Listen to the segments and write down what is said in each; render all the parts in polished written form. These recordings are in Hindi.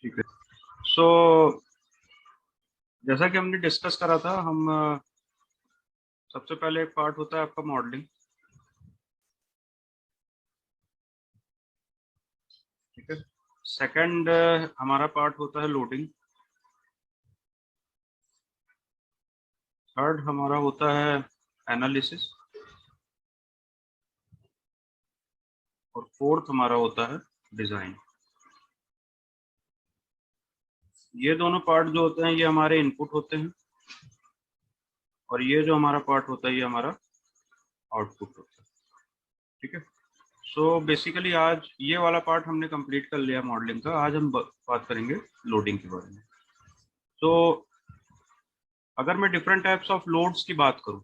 ठीक है। सो जैसा कि हमने डिस्कस करा था, हम सबसे पहले एक पार्ट होता है आपका मॉडलिंग। ठीक है। सेकंड हमारा पार्ट होता है लोडिंग। थर्ड हमारा होता है एनालिसिस। और फोर्थ हमारा होता है डिजाइन। ये दोनों पार्ट जो होते हैं ये हमारे इनपुट होते हैं, और ये जो हमारा पार्ट होता है ये हमारा आउटपुट होता है। ठीक है। सो बेसिकली आज ये वाला पार्ट हमने कंप्लीट कर लिया मॉडलिंग का। आज हम बात करेंगे लोडिंग के बारे में। तो अगर मैं डिफरेंट टाइप्स ऑफ लोड्स की बात करूं,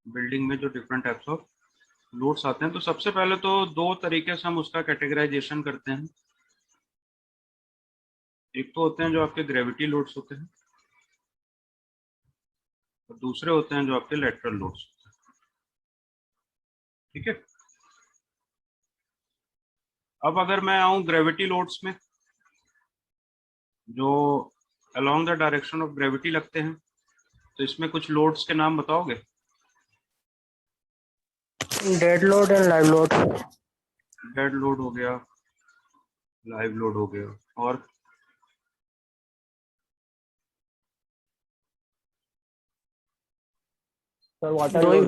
बिल्डिंग में जो डिफरेंट टाइप्स ऑफ लोड्स आते हैं, तो सबसे पहले तो दो तरीके से हम उसका कैटेगराइजेशन करते हैं। एक तो होते हैं जो आपके ग्रेविटी लोड्स होते हैं, और दूसरे होते हैं जो आपके लेटरल लोड्स होते हैं। ठीक है। अब अगर मैं आऊं ग्रेविटी लोड्स में, जो along the direction of gravity लगते हैं, तो इसमें कुछ लोड्स के नाम बताओगे? Dead load and live load. Dead load हो गया, लाइव लोड हो गया, और sir water load.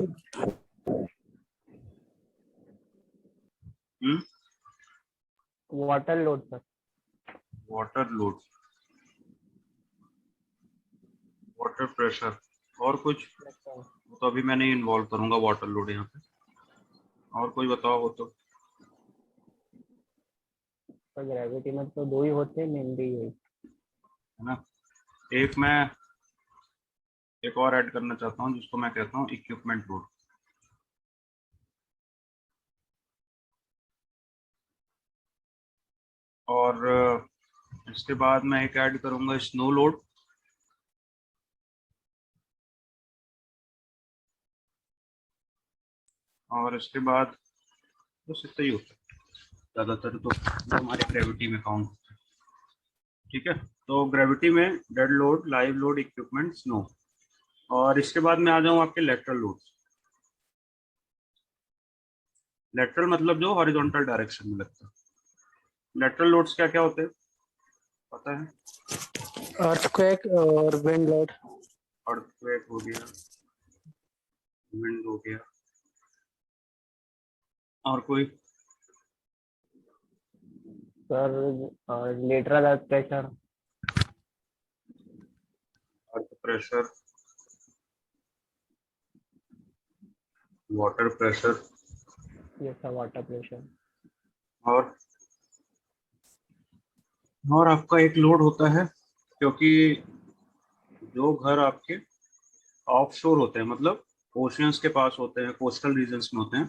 Water load sir. Water load, water pressure, और कुछ? तो अभी मैं नहीं इन्वॉल्व करूंगा वाटर लोड यहाँ पे। और कोई बताओ हो तो। सर ग्रेविटी में तो दो ही होते हैं मेनली यही। है ना। एक मैं एक और ऐड करना चाहता हूँ जिसको मैं कहता हूँ इक्विपमेंट लोड। और इसके बाद मैं एक ऐड करूंगा स्नो लोड। और इसके बाद बस इतना ही होता है ज्यादातर, तो जो हमारे ग्रेविटी में काउंट होता है। ठीक है। तो ग्रेविटी में dead load, live load, equipment, snow. और इसके बाद मैं आ जाऊँ आपके लेटरल लोड। लेटरल मतलब जो हॉरिजॉन्टल डायरेक्शन में लगता है। लेटरल लोड्स क्या क्या होते हैं पता है? अर्थक्वेक और विंड लोड। अर्थक्वेक हो गया, विंड हो गया, और कोई? Sir lateral earth pressure. Earth pressure, water pressure, ये सब वाटर प्रेशर। और आपका एक लोड होता है, क्योंकि जो घर आपके ऑफ शोर होते हैं, मतलब ओशियंस के पास होते हैं, कोस्टल रीजन्स में होते हैं,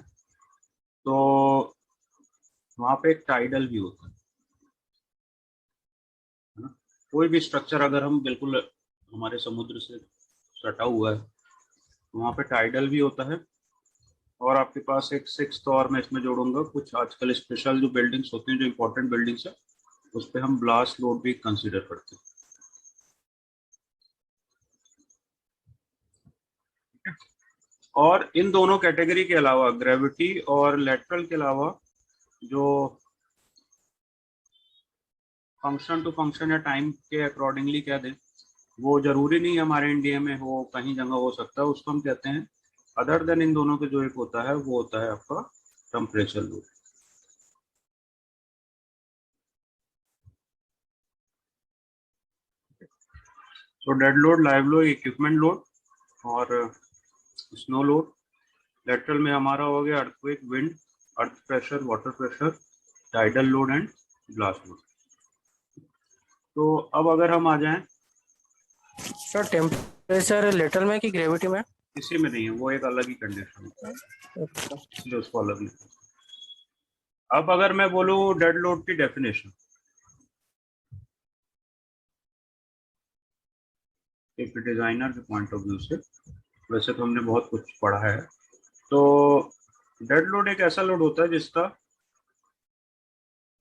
तो वहाँ पे एक टाइडल भी होता है ना। कोई भी स्ट्रक्चर अगर हम बिल्कुल हमारे समुद्र से सटा हुआ है, तो वहाँ पे टाइडल भी होता है। और आपके पास एक सिक्स्थ और मैं इसमें जोड़ूंगा, कुछ आजकल स्पेशल जो बिल्डिंग्स होती हैं, जो इंपॉर्टेंट बिल्डिंग्स है, उस पर हम ब्लास्ट लोड भी कंसीडर करते हैं। और इन दोनों कैटेगरी के अलावा, ग्रेविटी और लेटरल के अलावा, जो फंक्शन टू फंक्शन या टाइम के अकॉर्डिंगली कह दें, वो जरूरी नहीं हमारे इंडिया में हो, कहीं जगह हो सकता है, उसको हम कहते हैं अदर देन इन दोनों के जो एक होता है वो होता है आपका टेम्परेचर लोड। तो dead load, live load, equipment load, और स्नो लोड। लेटरल में हमारा हो गया earthquake, wind, earth pressure, water pressure, tidal load and blast load. तो अब अगर हम आ जाएं, सर टेम्परेचर लेटरल में कि ग्रेविटी में? इसी में नहीं है, वो एक अलग ही कंडीशन है, इसलिए उसको अलग लिखा। अब अगर मैं बोलूं डेड लोड की डेफिनेशन, एक डिजाइनर के पॉइंट ऑफ व्यू से, वैसे तो हमने बहुत कुछ पढ़ा है, तो डेड लोड एक ऐसा लोड होता है जिसका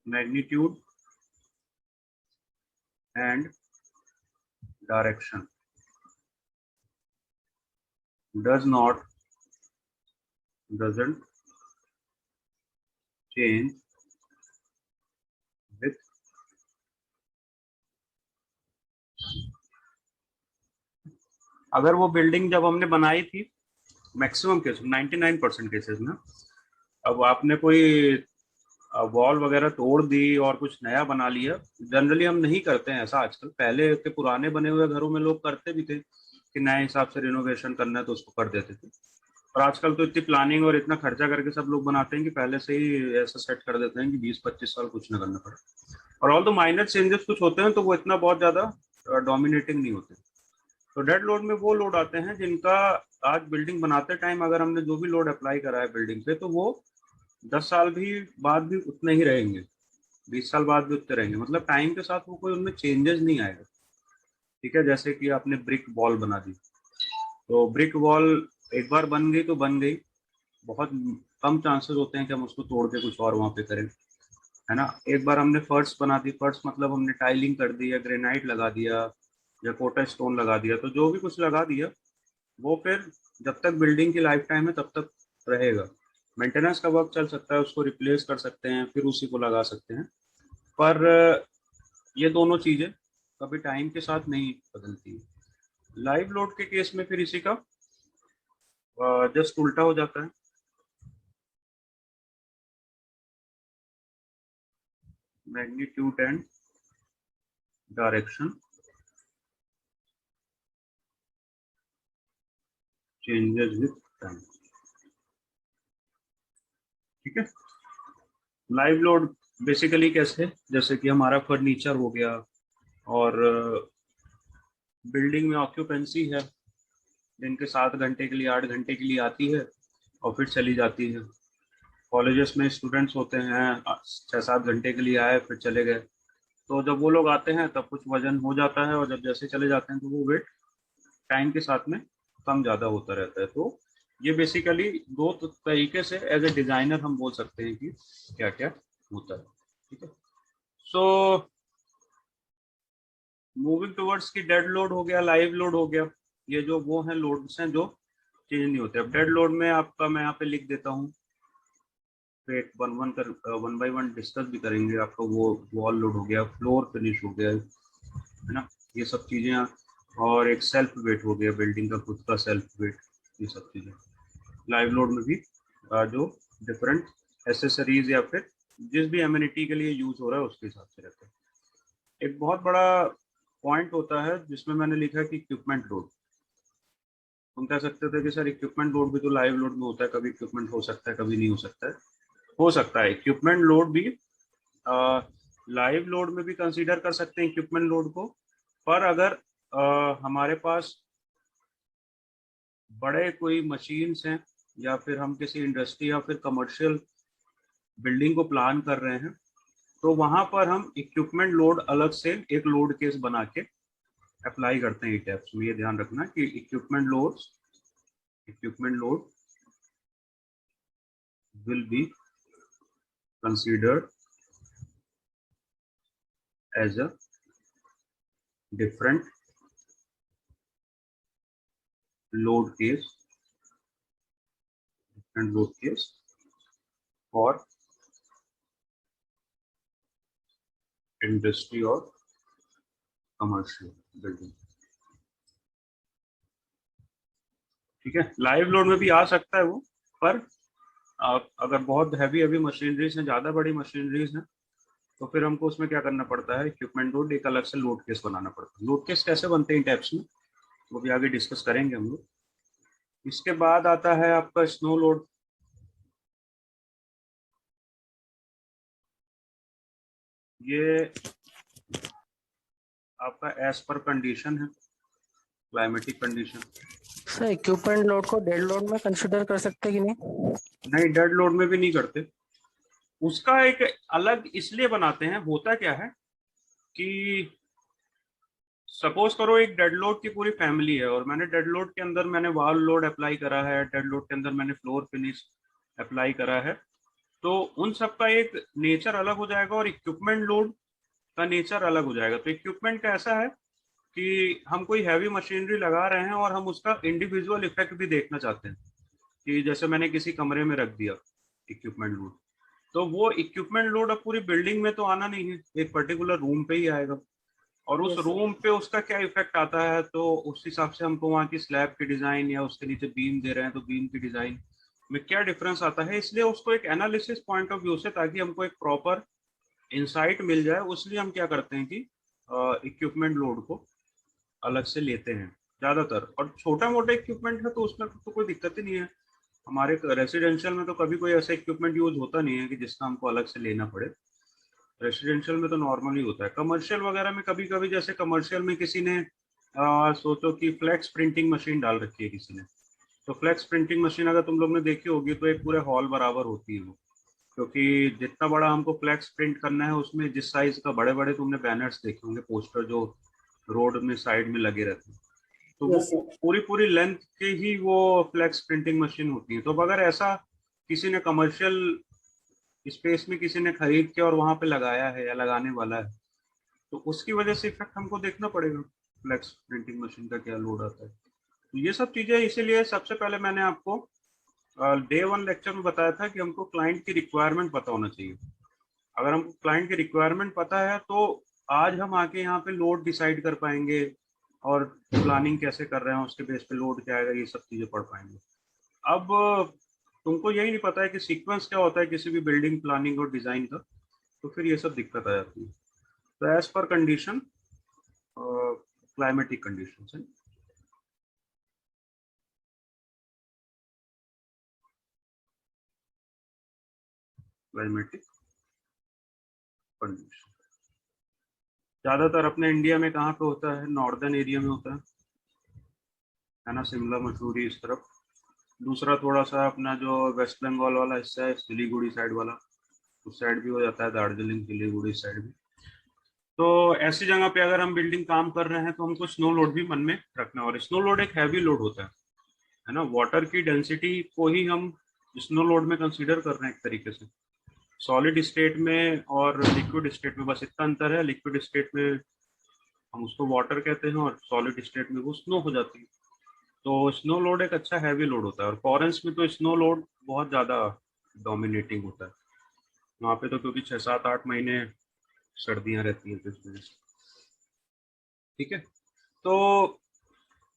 magnitude and direction doesn't change with अगर वो बिल्डिंग जब हमने बनाई थी, मैक्सिमम केस 99% केसेस में, अब आपने कोई वॉल वगैरह तोड़ दी और कुछ नया बना लिया, जनरली हम नहीं करते हैं ऐसा आजकल। पहले के पुराने बने हुए घरों में लोग करते भी थे कि नए हिसाब से रिनोवेशन करना है तो उसको कर देते थे। और आजकल तो इतनी प्लानिंग और इतना खर्चा करके सब लोग बनाते हैं कि पहले से ही ऐसा सेट कर देते हैं कि 20-25 साल कुछ ना करना पड़े। और ऑल दो माइनर चेंजेस कुछ होते हैं तो वो इतना बहुत ज्यादा डोमिनेटिंग नहीं होते। तो डेड लोड में वो लोड आते हैं जिनका आज बिल्डिंग बनाते टाइम अगर हमने जो भी लोड अप्लाई करा है बिल्डिंग पे, तो वो 10 साल भी बाद भी उतने ही रहेंगे, 20 साल बाद भी उतने रहेंगे। मतलब टाइम के साथ वो कोई उनमें चेंजेस नहीं आएगा। ठीक है, जैसे कि आपने ब्रिक वॉल बना दी, तो ब्रिक वॉल एक बार बन गई तो बन गई, बहुत कम चांसेस होते हैं कि हम उसको तोड़ के कुछ और वहां पे करें, है ना। एक बार हमने फर्श बना दी, फर्श मतलब हमने टाइलिंग कर दी या ग्रेनाइट लगा दिया या कोटा स्टोन लगा दिया, तो जो भी कुछ लगा दिया वो फिर जब तक बिल्डिंग की लाइफ टाइम है तब तक रहेगा। मेंटेनेंस का वर्क चल सकता है, उसको रिप्लेस कर सकते हैं, फिर उसी को लगा सकते हैं। पर ये दोनों चीजें कभी टाइम के साथ नहीं बदलती। लाइव लोड के केस में फिर इसी का जस्ट उल्टा हो जाता है। Magnitude and direction changes with time. ठीक है, लाइव लोड बेसिकली कैसे, जैसे कि हमारा फर्नीचर हो गया और बिल्डिंग में ऑक्यूपेंसी है, दिन के 7 घंटे के लिए 8 घंटे के लिए आती है और फिर चली जाती है। कॉलेजेस में स्टूडेंट्स होते हैं 6-7 घंटे के लिए आए फिर चले गए, तो जब वो लोग आते हैं तब कुछ वजन हो जाता है और जब जैसे चले जाते हैं तो वो वेट टाइम के साथ में कम ज़्यादा होता रहता है। तो ये बेसिकली दो तरीके से एज ए डिज़ाइनर हम बोल सकते हैं कि क्या क्या होता है। ठीक है, सो मूविंग टुवर्ड्स की डेड लोड हो गया, लाइव लोड हो गया, ये जो वो हैं लोड्स हैं जो चेंज नहीं होते। अब डेड लोड में आपका मैं यहाँ पे लिख देता हूँ, फिर वन बाई वन डिस्कस भी करेंगे। आपका वो वॉल लोड हो गया, फ्लोर फिनिश हो गया, है ना, ये सब चीजें, और एक सेल्फ वेट हो गया, बिल्डिंग का खुद का सेल्फ वेट, ये सब चीजें लाइव लोड में भी जो डिफरेंट एसेसरीज या फिर जिस भी एमिनिटी के लिए यूज हो रहा है उसके हिसाब से रहता है। एक बहुत बड़ा पॉइंट होता है जिसमें मैंने लिखा है कि इक्विपमेंट लोड। तुम कह सकते थे कि सर इक्विपमेंट लोड भी तो लाइव लोड में होता है, कभी इक्विपमेंट हो सकता है कभी नहीं हो सकता है। हो सकता है, इक्विपमेंट लोड भी लाइव लोड में भी कंसीडर कर सकते हैं इक्विपमेंट लोड को। पर अगर हमारे पास बड़े कोई मशीन्स हैं या फिर हम किसी इंडस्ट्री या फिर कमर्शियल बिल्डिंग को प्लान कर रहे हैं, तो वहां पर हम इक्विपमेंट लोड अलग से एक लोड केस बना के अप्लाई करते हैं टैप्स में। ये ध्यान रखना कि equipment load will be considered as a different load case for industry और commercial building। ठीक है, लाइव लोड में भी आ सकता है वो, पर अगर बहुत हैवी मशीनरीज हैं, ज़्यादा बड़ी मशीनरीज हैं, तो फिर हमको उसमें क्या करना पड़ता है, इक्विपमेंट लोड एक अलग से लोड केस बनाना पड़ता है। लोड केस कैसे बनते हैं टैप्स में वो भी आगे डिस्कस करेंगे हम लोग। इसके बाद आता है आपका स्नो लोड। ये आपका एज पर कंडीशन है, climatic condition. Sir equipment load को डेड लोड में कंसिडर कर सकते हैं कि नहीं? नहीं, डेड लोड में भी नहीं करते। उसका एक अलग इसलिए बनाते हैं, होता क्या है कि सपोज करो एक डेड लोड की पूरी फैमिली है और मैंने डेड लोड के अंदर मैंने वॉल लोड अप्लाई करा है, डेड लोड के अंदर मैंने फ्लोर फिनिश अप्लाई करा है, तो उन सब का एक नेचर अलग हो जाएगा और इक्विपमेंट लोड का नेचर अलग हो जाएगा। तो इक्विपमेंट का ऐसा है कि हम कोई हैवी मशीनरी लगा रहे हैं और हम उसका इंडिविजुअल इफेक्ट भी देखना चाहते हैं, कि जैसे मैंने किसी कमरे में रख दिया इक्विपमेंट लोड, तो वो इक्विपमेंट लोड अब पूरी बिल्डिंग में तो आना नहीं है, एक पर्टिकुलर रूम पे ही आएगा, और उस यस सर। रूम पे उसका क्या इफेक्ट आता है, तो उस हिसाब से हमको वहाँ की स्लैब की डिजाइन या उसके नीचे बीम दे रहे हैं तो बीम की डिजाइन में क्या डिफरेंस आता है, इसलिए उसको एक एनालिसिस पॉइंट ऑफ व्यू से, ताकि हमको एक प्रॉपर इंसाइट मिल जाए, उसलिए हम क्या करते हैं कि इक्विपमेंट लोड को अलग से लेते हैं ज्यादातर। और छोटा मोटा इक्विपमेंट है तो उसमें तो कोई दिक्कत ही नहीं है। हमारे रेसिडेंशियल में तो कभी कोई ऐसा इक्विपमेंट यूज होता नहीं है कि जिसका हमको अलग से लेना पड़े। रेसिडेंशियल में तो नॉर्मली होता है। कमर्शियल वगैरह में कभी कभी, जैसे कमर्शियल में किसी ने सोचो कि फ्लेक्स प्रिंटिंग मशीन डाल रखी है किसी ने, तो फ्लेक्स प्रिंटिंग मशीन अगर तुम लोग ने देखी होगी तो एक पूरे हॉल बराबर होती है वो, क्योंकि जितना बड़ा हमको फ्लेक्स प्रिंट करना है उसमें जिस साइज का, बड़े बड़े तुमने बैनर्स देखे होंगे, पोस्टर जो रोड में साइड में लगे रहते हैं, तो वो यस सर। पूरी पूरी लेंथ की ही वो फ्लेक्स प्रिंटिंग मशीन होती है। तो अब अगर ऐसा किसी ने कमर्शियल स्पेस में किसी ने खरीद के और वहां पे लगाया है या लगाने वाला है, तो उसकी वजह से इफेक्ट हमको देखना पड़ेगा, फ्लेक्स प्रिंटिंग मशीन का क्या लोड आता है। तो ये सब चीजें, इसीलिए सबसे पहले मैंने आपको डे वन लेक्चर में बताया था कि हमको क्लाइंट की रिक्वायरमेंट पता होना चाहिए। अगर हमको क्लाइंट की रिक्वायरमेंट पता है तो आज हम आके यहाँ पे लोड डिसाइड कर पाएंगे, और प्लानिंग कैसे कर रहे हैं उसके बेस पे लोड क्या आएगा, ये सब चीजें पढ़ पाएंगे। अब तुमको यही नहीं पता है कि सीक्वेंस क्या होता है किसी भी बिल्डिंग प्लानिंग और डिजाइन का, तो फिर ये सब दिक्कत आ जाती है। तो as per condition, climatic condition है, क्लाइमेटिक कंडीशन ज्यादातर अपने इंडिया में कहाँ पे होता है, नॉर्दर्न एरिया में होता है ना, शिमला मसूरी इस तरफ। दूसरा थोड़ा सा अपना जो वेस्ट बंगाल वाला हिस्सा है, सिलीगुड़ी साइड वाला, उस साइड भी हो जाता है, दार्जिलिंग सिलीगुड़ी साइड भी। तो ऐसी जगह पे अगर हम बिल्डिंग काम कर रहे हैं तो हमको स्नो लोड भी मन में रखना है, और स्नो लोड एक हैवी लोड होता है ना। वाटर की डेंसिटी को ही हम स्नो लोड में कंसीडर कर रहे हैं एक तरीके से। सॉलिड स्टेट में और लिक्विड स्टेट में बस इतना अंतर है, लिक्विड स्टेट में हम उसको वाटर कहते हैं और सॉलिड स्टेट में वो स्नो हो जाती है। तो स्नो लोड एक अच्छा हैवी लोड होता है, और फॉरेंस में तो स्नो लोड बहुत ज़्यादा डोमिनेटिंग होता है वहाँ पे, तो क्योंकि 6 7 8 महीने सर्दियाँ रहती हैं तो इस वजह से। ठीक है, तो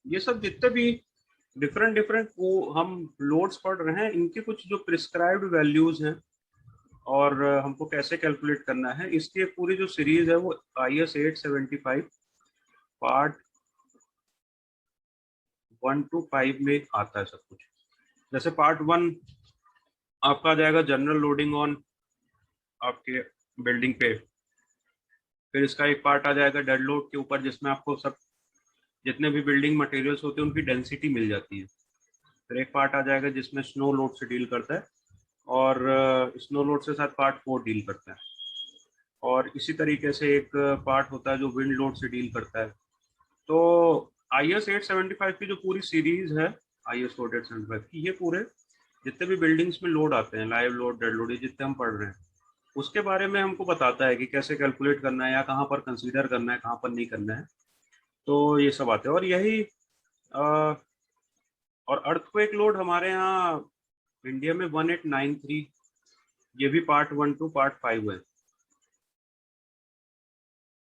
ये सब जितने भी डिफरेंट डिफरेंट वो हम लोड्स पढ़ रहे हैं, इनके कुछ जो प्रिस्क्राइब्ड वैल्यूज हैं और हमको कैसे कैलकुलेट करना है, इसकी एक पूरी जो सीरीज है वो IS 875 पार्ट 1 to 5 में आता है सब कुछ। जैसे पार्ट 1 आपका आ जाएगा जनरल लोडिंग ऑन आपके बिल्डिंग पे, फिर इसका एक पार्ट आ जाएगा डेड लोड के ऊपर, जिसमें आपको सब जितने भी बिल्डिंग मटेरियल्स होते हैं उनकी डेंसिटी मिल जाती है। फिर एक पार्ट आ जाएगा जिसमें स्नो लोड से डील करता है, और स्नो लोड से साथ पार्ट 4 डील करता है, और इसी तरीके से एक पार्ट होता है जो विंड लोड से डील करता है। तो IS 875 की जो पूरी सीरीज है, IS 875 की, ये पूरे जितने भी बिल्डिंग्स में लोड आते हैं, लाइव लोड डेड लोड, ये जितने हम पढ़ रहे हैं, उसके बारे में हमको बताता है कि कैसे कैलकुलेट करना है या कहाँ पर कंसीडर करना है, कहाँ पर नहीं करना है। तो ये सब आते हैं, और यही और अर्थक्वेक लोड हमारे यहाँ इंडिया में 1893, ये भी पार्ट 1 to पार्ट 5 है।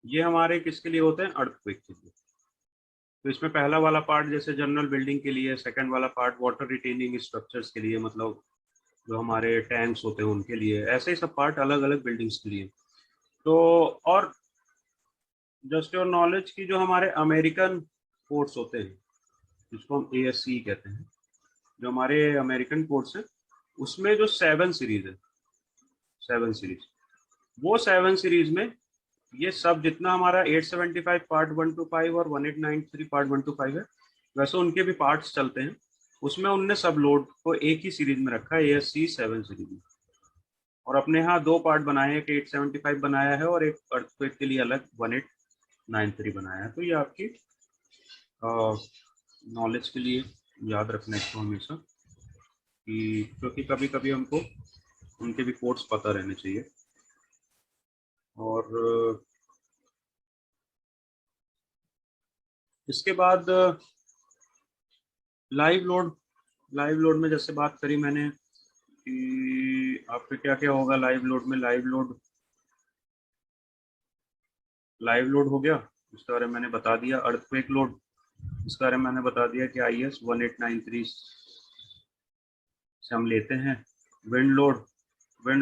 ये हमारे किसके लिए होते हैं, अर्थक्वेक के लिए। तो इसमें पहला वाला पार्ट जैसे जनरल बिल्डिंग के लिए, सेकंड वाला पार्ट वाटर रिटेनिंग स्ट्रक्चर्स के लिए, मतलब जो हमारे टैंक्स होते हैं उनके लिए, ऐसे ही सब पार्ट अलग अलग बिल्डिंग्स के लिए। तो और जस्ट योर नॉलेज की जो हमारे अमेरिकन कोर्ट्स होते हैं, जिसको हम ASC कहते हैं, जो हमारे अमेरिकन कोर्ट्स हैं, उसमें जो 7 सीरीज है, 7 सीरीज, वो 7 सीरीज में ये सब जितना हमारा 875 पार्ट 1 to 5 और 1893 पार्ट 1 to 5 है, वैसे उनके भी पार्ट्स चलते हैं। उसमें उनने सब लोड को एक ही सीरीज में रखा है, ASC 7 सीरीज में। और अपने यहाँ 2 पार्ट बनाए हैं, एक 875 बनाया है और एक अर्थक्वेक के लिए अलग 1893 बनाया है। तो ये आपकी नॉलेज के लिए याद रखना इसको हमेशा, कि क्योंकि कभी कभी हमको उनके भी कोड्स पता रहने चाहिए। और इसके बाद लाइव लोड में जैसे बात करी मैंने कि आपके क्या क्या होगा लाइव लोड में। लाइव लोड हो गया, इसके बारे में मैंने बता दिया। अर्थक्वेक लोड, इसके बारे में मैंने बता दिया कि IS 1893 से हम लेते हैं। विंड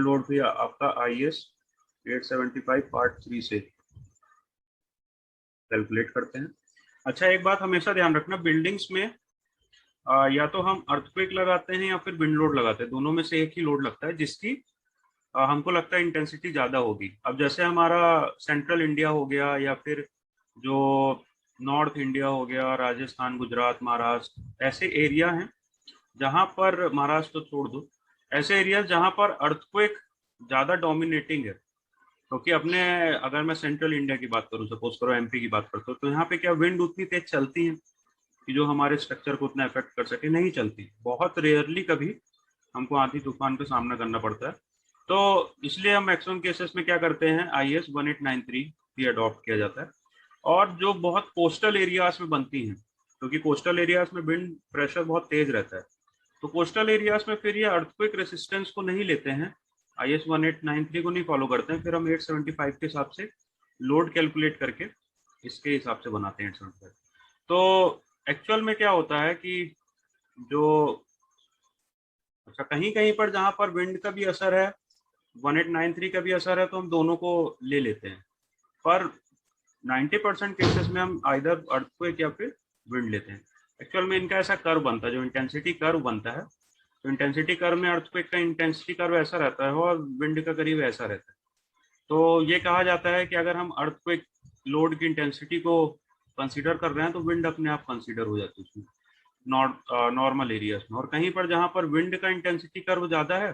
लोड भी आपका IS 875 पार्ट 3 से कैलकुलेट करते हैं। अच्छा, एक बात हमेशा ध्यान रखना, बिल्डिंग्स में या तो हम अर्थक्वेक लगाते हैं या फिर विंड लोड लगाते हैं, दोनों में से एक ही लोड लगता है जिसकी हमको लगता है इंटेंसिटी ज़्यादा होगी। अब जैसे हमारा सेंट्रल इंडिया हो गया या फिर जो नॉर्थ इंडिया हो गया, राजस्थान, गुजरात, महाराष्ट्र, ऐसे एरिया हैं जहाँ पर, महाराष्ट्र तो छोड़ दो, ऐसे एरिया जहाँ पर अर्थक्वेक ज़्यादा डोमिनेटिंग है। क्योंकि अपने, अगर मैं सेंट्रल इंडिया की बात करूँ, सपोज करो MP की बात करता हूँ, तो यहाँ पे क्या विंड उतनी तेज चलती है कि जो हमारे स्ट्रक्चर को उतना इफेक्ट कर सके? नहीं चलती। बहुत रेयरली कभी हमको आंधी तूफान का सामना करना पड़ता है। तो इसलिए हम मैक्सिमम केसेस में क्या करते हैं, IS 1893 भी अडॉप्ट किया जाता है। और जो बहुत कोस्टल एरियाज में बनती हैं, क्योंकि कोस्टल एरियाज में विंड प्रेशर बहुत तेज रहता है, तो कोस्टल एरियाज में फिर ये अर्थक्वेक रेसिस्टेंस को नहीं लेते हैं, IS 1893 को नहीं फॉलो करते हैं, फिर हम 875 के हिसाब से लोड कैलकुलेट करके इसके हिसाब से बनाते हैं 875। तो एक्चुअल में क्या होता है कि जो, अच्छा, कहीं कहीं पर जहां पर विंड का भी असर है, 1893 का भी असर है, तो हम दोनों को ले लेते हैं। पर 90% केसेस में हम आइदर अर्थक्वेक या फिर विंड लेते हैं। एक्चुअल में इनका ऐसा कर्व बनता है, जो इंटेंसिटी कर्व बनता है, तो इंटेंसिटी कर्व में अर्थक्वेक का इंटेंसिटी कर्व ऐसा रहता है और विंड का करीब ऐसा रहता है। तो ये कहा जाता है कि अगर हम अर्थक्वेक लोड की इंटेंसिटी को कंसीडर कर रहे हैं तो विंड अपने आप कंसीडर हो जाती है उसमें, नॉर्मल एरियाज में। और कहीं पर जहाँ पर विंड का इंटेंसिटी कर्व ज़्यादा है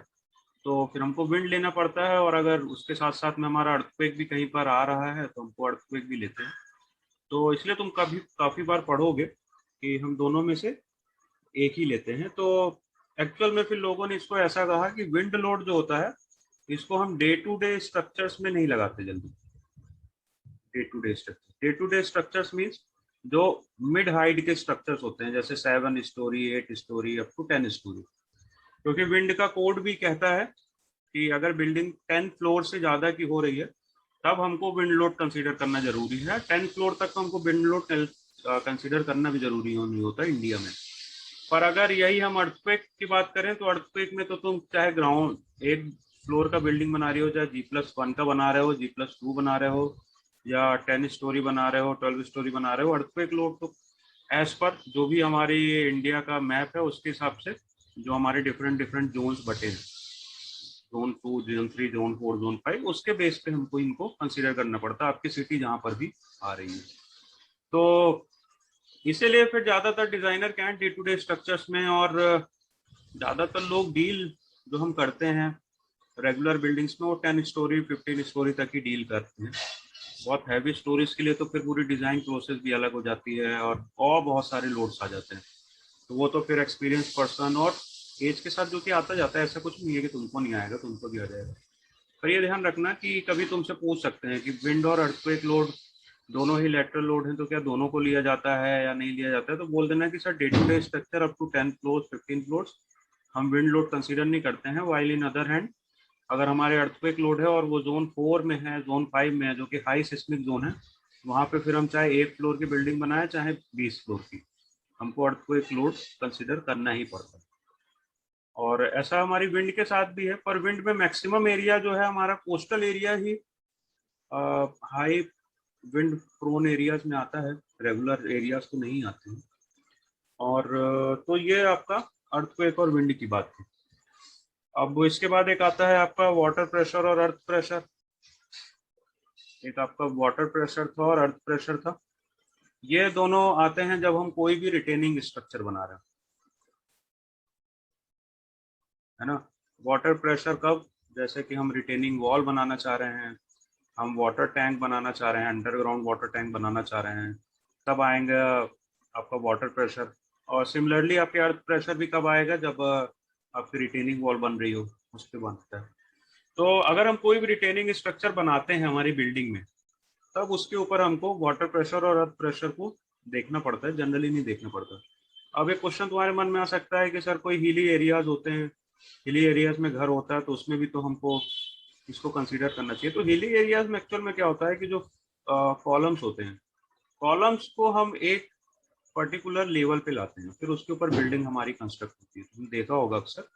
तो फिर हमको विंड लेना पड़ता है, और अगर उसके साथ साथ में हमारा अर्थक्वेक भी कहीं पर आ रहा है तो हमको अर्थक्वेक भी लेते हैं। तो इसलिए तुम काफ़ी बार पढ़ोगे कि हम दोनों में से एक ही लेते हैं। तो एक्चुअल में फिर लोगों ने इसको ऐसा कहा कि विंड लोड जो होता है, इसको हम डे टू डे स्ट्रक्चर्स में नहीं लगाते जल्दी। Day to day structures means जो मिड हाइट के स्ट्रक्चर्स होते हैं, जैसे 7 storey, 8 storey, up to 10 storey. क्योंकि विंड का कोड भी कहता है कि अगर बिल्डिंग 10 फ्लोर से ज़्यादा की हो रही है तब हमको विंड लोड कंसीडर करना जरूरी है। 10 फ्लोर तक तो हमको विंड लोड कंसीडर करना भी जरूरी नहीं होता इंडिया में। पर अगर यही हम अर्थक्वेक की बात करें तो अर्थक्वेक में तो तुम चाहे ग्राउंड एक फ्लोर का बिल्डिंग बना रही हो, चाहे G+1 का बना रहे हो, G+2 बना रहे हो, या 10 स्टोरी बना रहे हो, 12 स्टोरी बना रहे हो, अर्थक्वेक लोड तो एज पर जो भी हमारी इंडिया का मैप है उसके हिसाब से जो हमारे डिफरेंट डिफरेंट जोन्स बटे हैं, जोन 2, जोन 3, जोन 4, जोन 5, उसके बेस पे हमको इनको कंसीडर करना पड़ता है, आपकी सिटी जहाँ पर भी आ रही है। तो इसीलिए फिर ज़्यादातर डिज़ाइनर क्या है डे टू डे स्ट्रक्चर्स में, और ज़्यादातर लोग डील जो हम करते हैं रेगुलर बिल्डिंग्स में वो 10 स्टोरी 15 स्टोरी तक ही डील करते हैं। बहुत हैवी स्टोरीज के लिए तो फिर पूरी डिज़ाइन प्रोसेस भी अलग हो जाती है और बहुत सारे लोड्स आ जाते हैं। तो वो तो फिर एक्सपीरियंस पर्सन और एज के साथ जो कि आता जाता है, ऐसा कुछ नहीं है कि तुमको नहीं आएगा, तुमको भी आ जाएगा। पर ये ध्यान रखना कि कभी तुमसे पूछ सकते हैं कि विंड और अर्थक्वेक लोड दोनों ही लेटरल लोड हैं, तो क्या दोनों को लिया जाता है या नहीं लिया जाता है? तो बोल देना कि sir day to day structure up to 10 floors 15 floors हम विंड लोड कंसीडर नहीं करते हैं। वाइल इन अदर हैंड अगर हमारे अर्थक्वेक लोड है और वो जोन 4 में है, जोन 5 में है, जो कि हाई सिस्मिक जोन है, वहाँ पे फिर हम चाहे 1 फ्लोर की बिल्डिंग बनाए चाहे 20 फ्लोर की, हमको अर्थक्वेक लोड कंसीडर करना ही पड़ता है। और ऐसा हमारी विंड के साथ भी है, पर विंड में मैक्सिमम एरिया जो है हमारा कोस्टल एरिया ही हाई विंड प्रोन एरियाज में आता है, रेगुलर एरियाज तो नहीं आते हैं। और तो ये आपका अर्थक्वेक और विंड की बात थी। अब इसके बाद एक आता है आपका वाटर प्रेशर और अर्थ प्रेशर। एक आपका वाटर प्रेशर था और अर्थ प्रेशर था। ये दोनों आते हैं जब हम कोई भी रिटेनिंग स्ट्रक्चर बना रहे हैं, है ना। वाटर प्रेशर कब, जैसे कि हम रिटेनिंग वॉल बनाना चाह रहे हैं, हम वाटर टैंक बनाना चाह रहे हैं, अंडरग्राउंड वाटर टैंक बनाना चाह रहे हैं, तब आएंगे आपका वाटर प्रेशर। और सिमिलरली आपके अर्थ प्रेशर भी कब आएगा, जब आपकी रिटेनिंग वॉल बन रही हो, उस पर बनता है। तो अगर हम कोई भी रिटेनिंग स्ट्रक्चर बनाते हैं हमारी बिल्डिंग में, तब उसके ऊपर हमको वाटर प्रेशर और अर्थ प्रेशर को देखना पड़ता है, जनरली नहीं देखना पड़ता। अब एक क्वेश्चन तुम्हारे मन में आ सकता है कि सर कोई हिली एरियाज होते हैं, हिली एरियाज में घर होता है, तो उसमें भी तो हमको इसको कंसीडर करना चाहिए। तो हिली एरियाज में एक्चुअल में क्या होता है कि जो कॉलम्स होते हैं, कॉलम्स को हम एक पर्टिकुलर लेवल पे लाते हैं, फिर उसके ऊपर बिल्डिंग हमारी कंस्ट्रक्ट होती है। तुमने देखा होगा अक्सर।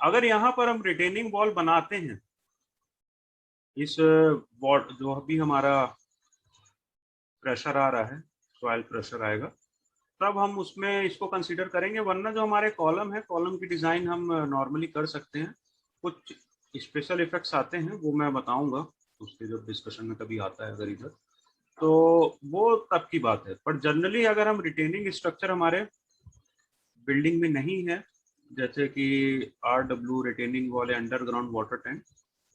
अगर यहाँ पर हम रिटेनिंग वॉल बनाते हैं, इस वॉल जो अभी हमारा प्रेशर आ रहा है, सॉइल प्रेशर आएगा, तब हम उसमें इसको कंसीडर करेंगे। वरना जो हमारे कॉलम है, कॉलम की डिज़ाइन हम नॉर्मली कर सकते हैं। कुछ स्पेशल इफेक्ट्स आते हैं, वो मैं बताऊंगा उसके जब डिस्कशन में कभी आता है अगर इधर, तो वो तब की बात है। पर जनरली अगर हम रिटेनिंग स्ट्रक्चर हमारे बिल्डिंग में नहीं है, जैसे कि RW रिटेनिंग वॉल या अंडरग्राउंड वाटर टैंक,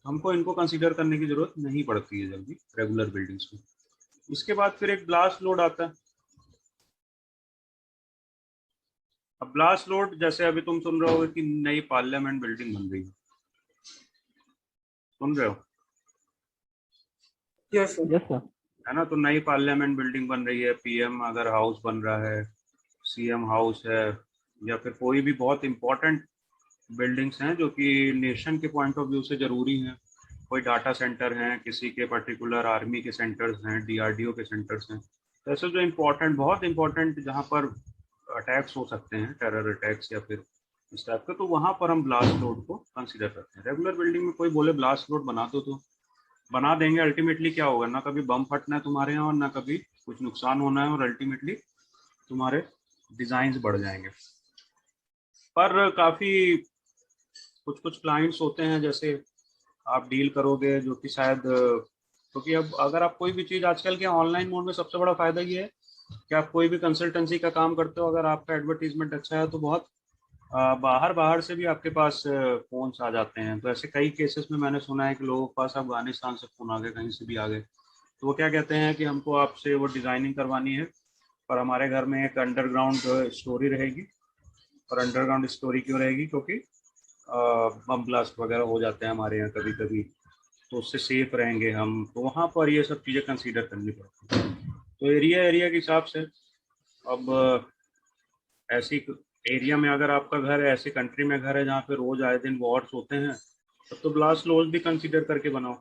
हमको इनको कंसीडर करने की जरूरत नहीं पड़ती है जल्दी रेगुलर बिल्डिंग्स में। इसके बाद फिर एक ब्लास्ट लोड आता है। अब ब्लास्ट लोड, जैसे अभी तुम सुन रहे हो कि नई पार्लियामेंट बिल्डिंग बन रही है, सुन रहे हो? Yes sir. है ना? तो नई पार्लियामेंट बिल्डिंग बन रही है, PM अगर हाउस बन रहा है, CM हाउस है, या फिर कोई भी बहुत इंपॉर्टेंट बिल्डिंग्स हैं जो कि नेशन के पॉइंट ऑफ व्यू से जरूरी हैं, कोई डाटा सेंटर हैं, किसी के पर्टिकुलर आर्मी के सेंटर्स हैं, DRDO के सेंटर्स हैं, तो ऐसे जो इम्पोर्टेंट, बहुत इंपॉर्टेंट, जहाँ पर अटैक्स हो सकते हैं, टेरर अटैक्स या फिर इस टाइप का, तो वहाँ पर हम ब्लास्ट लोड को कंसीडर करते हैं। रेगुलर बिल्डिंग में कोई बोले ब्लास्ट लोड बना दो, तो बना देंगे। अल्टीमेटली क्या होगा, ना कभी बम फटना है तुम्हारे यहाँ और ना कभी कुछ नुकसान होना है, और अल्टीमेटली तुम्हारे डिजाइन बढ़ जाएंगे। पर काफ़ी कुछ क्लाइंट्स होते हैं जैसे आप डील करोगे, जो कि शायद, क्योंकि अब अगर आप कोई भी चीज़ आजकल के ऑनलाइन मोड में, सबसे बड़ा फायदा ये है कि आप कोई भी कंसल्टेंसी का काम करते हो, अगर आपका एडवर्टीजमेंट अच्छा है तो बहुत बाहर से भी आपके पास फोन्स आ जाते हैं। तो ऐसे कई केसेस में मैंने सुना है कि लोगों के पास अफगानिस्तान से फोन आ गए, कहीं से भी आ गए, तो वो क्या कहते हैं कि हमको आपसे वो डिज़ाइनिंग करवानी है, पर हमारे घर में एक अंडरग्राउंड स्टोरी रहेगी। और अंडरग्राउंड स्टोरी क्यों रहेगी? क्योंकि बम ब्लास्ट वगैरह हो जाते हैं हमारे यहाँ कभी कभी, तो उससे सेफ रहेंगे हम, तो वहाँ पर ये सब चीज़ें कंसीडर करनी पड़ती है। तो एरिया के हिसाब से, अब ऐसी एरिया में अगर आपका घर है, ऐसी कंट्री में घर है जहाँ पे रोज आए दिन वॉर्स होते हैं, तब तो ब्लास्ट लॉज भी कंसीडर करके बनाओ।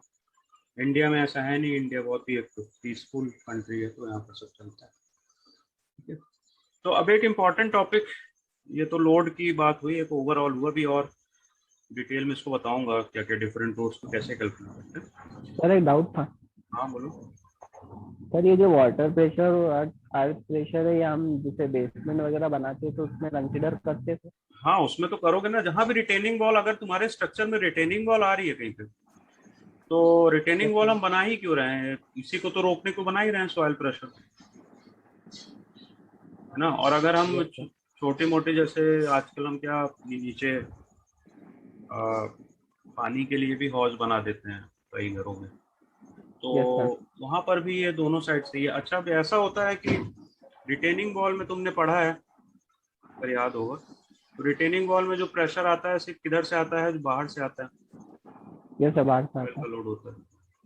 इंडिया में ऐसा है नहीं, इंडिया बहुत ही एक पीसफुल कंट्री है, तो यहाँ पर सब चलता है। ठीक है, तो अब एक इम्पॉर्टेंट टॉपिक, ये तो लोड की बात हुई, एक ओवरऑल हुआ, भी और डिटेल में इसको बताऊंगा क्या क्या डिफरेंट लोड्स को कैसे कैलकुलेट करते हैं। सर एक डाउट था। हाँ बोलो। सर ये जो वाटर प्रेशर और अर्थ प्रेशर है, ये हम जैसे बेसमेंट वगैरह बनाते हैं तो उसमें कंसिडर करते हैं? हाँ, उसमें तो करोगे ना, जहाँ भी रिटेनिंग वॉल, अगर तुम्हारे स्ट्रक्चर में रिटेनिंग वॉल आ रही है कहीं पे, तो रिटेनिंग वॉल हम बना ही क्यों रहे हैं? इसी को तो रोकने को बना ही रहे हैं, सॉइल प्रेशर, है ना? और अगर हम छोटे मोटे, जैसे आजकल हम क्या नीचे पानी के लिए भी हौज बना देते हैं कई घरों में, तो यस सर। वहां पर भी ये दोनों साइड से ये अच्छा। अब ऐसा होता है कि रिटेनिंग वॉल में तुमने पढ़ा है, अगर याद होगा, तो रिटेनिंग वॉल में जो प्रेशर आता है, सिर्फ किधर से आता है? जो बाहर से आता है, यस सर, बाहर से ऑयल आता का है। लोड होता है।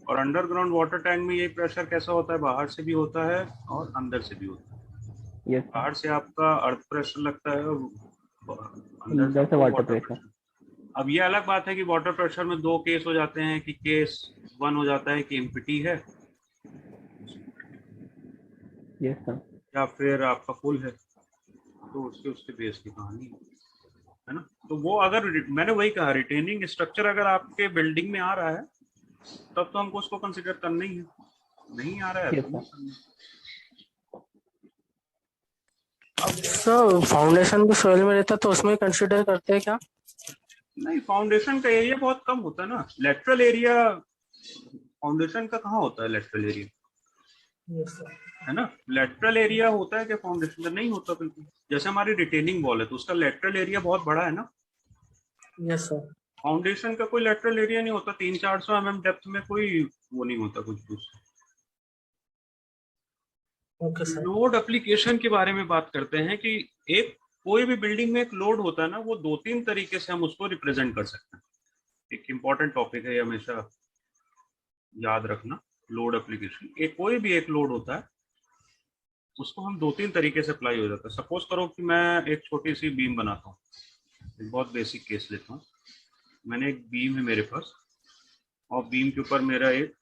और अंडरग्राउंड वाटर टैंक में ये प्रेशर कैसा होता है? बाहर से भी होता है और अंदर से भी होता है। यस सर, बाहर से आपका अर्थ प्रेशर लगता है और अंदर से जैसे आपको वाटर वाटर प्रेशर। प्रेशर। अब ये अलग बात है कि वाटर प्रेशर में दो केस हो जाते हैं, कि केस 1 हो जाता है कि एम्प्टी है, यस सर। या फिर आपका फुल है, तो उसके उसके बेस की कहानी है ना। तो वो अगर मैंने वही कहा, रिटेनिंग स्ट्रक्चर अगर आपके बिल्डिंग में आ रहा है, तब तो हमको उसको कंसिडर करना ही है, नहीं आ रहा है यस तो नहीं सर। करना। सर फाउंडेशन भी सोइल में रहता तो उसमें कंसिडर करते हैं क्या? नहीं, फाउंडेशन का एरिया बहुत कम होता है ना, लेटरल एरिया फाउंडेशन का कहाँ होता है? लेटरल एरिया, है ना? लेटरल एरिया होता है कि फाउंडेशन का नहीं होता बिल्कुल। जैसे हमारी रिटेनिंग वॉल है, तो उसका लेटरल एरिया बहुत बड़ा है ना। Yes sir. फाउंडेशन का कोई लेटरल एरिया नहीं होता, 300-400 mm डेप्थ में कोई वो नहीं होता कुछ भी। Okay sir. लोड एप्लीकेशन के बारे में बात करते हैं कि एक कोई भी बिल्डिंग में एक लोड होता है ना, वो 2-3 तरीके से हम उसको रिप्रेजेंट कर सकते हैं। एक इंपॉर्टेंट टॉपिक है, हमेशा याद रखना। लोड एप्लीकेशन, एक कोई भी एक लोड होता है, उसको हम 2-3 तरीके से अप्लाई हो जाता है। सपोज करो कि मैं एक छोटी सी बीम बनाता हूँ, एक बहुत बेसिक केस लेता हूँ। मैंने एक बीम है मेरे पास, और बीम के ऊपर मेरा एक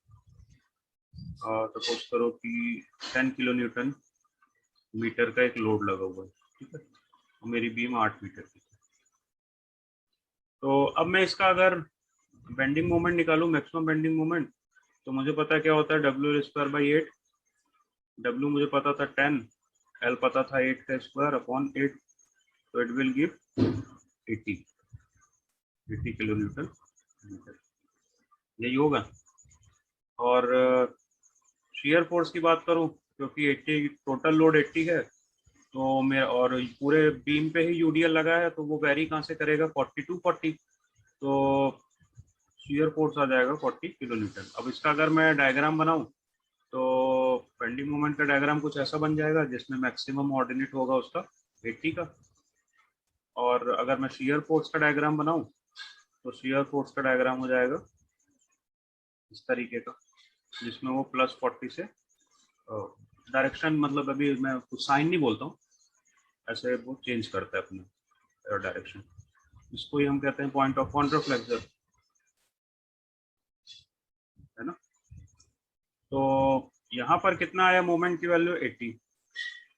सपोज करो कि 10 किलो न्यूटन मीटर का एक लोड लगा हुआ है, ठीक है, और मेरी बीम 8 मीटर की। तो अब मैं इसका अगर बेंडिंग मोमेंट निकालूं, मैक्सिमम बेंडिंग मोमेंट, तो मुझे पता है क्या होता है, W²/8। W मुझे पता था 10, L पता था 8 का स्क्वायर अपॉन 8, तो it will give 80 kilo newton metre, यही होगा। और शियर फोर्स की बात करूं, क्योंकि 80 टोटल लोड 80 है, तो मेरा और पूरे बीम पे ही यूडीएल लगा है, तो वो वेरी कहाँ से करेगा, 40 to 40, तो शियर फोर्स आ जाएगा 40 किलो न्यूटन। अब इसका अगर मैं डायग्राम बनाऊं, तो बेंडिंग मोमेंट का डायग्राम कुछ ऐसा बन जाएगा जिसमें मैक्सिमम ऑर्डिनेट होगा उसका 80 का। और अगर मैं शियर फोर्स का डायग्राम बनाऊं, तो शियर फोर्स का डायग्राम हो जाएगा इस तरीके का, जिसमें वो +40 से डायरेक्शन, मतलब अभी मैं कुछ साइन नहीं बोलता हूँ, ऐसे वो चेंज करता है अपने डायरेक्शन। इसको ही हम कहते हैं पॉइंट ऑफ कॉन्ट्राफ्लेक्सर, है ना। तो यहाँ पर कितना आया मोमेंट की वैल्यू 80,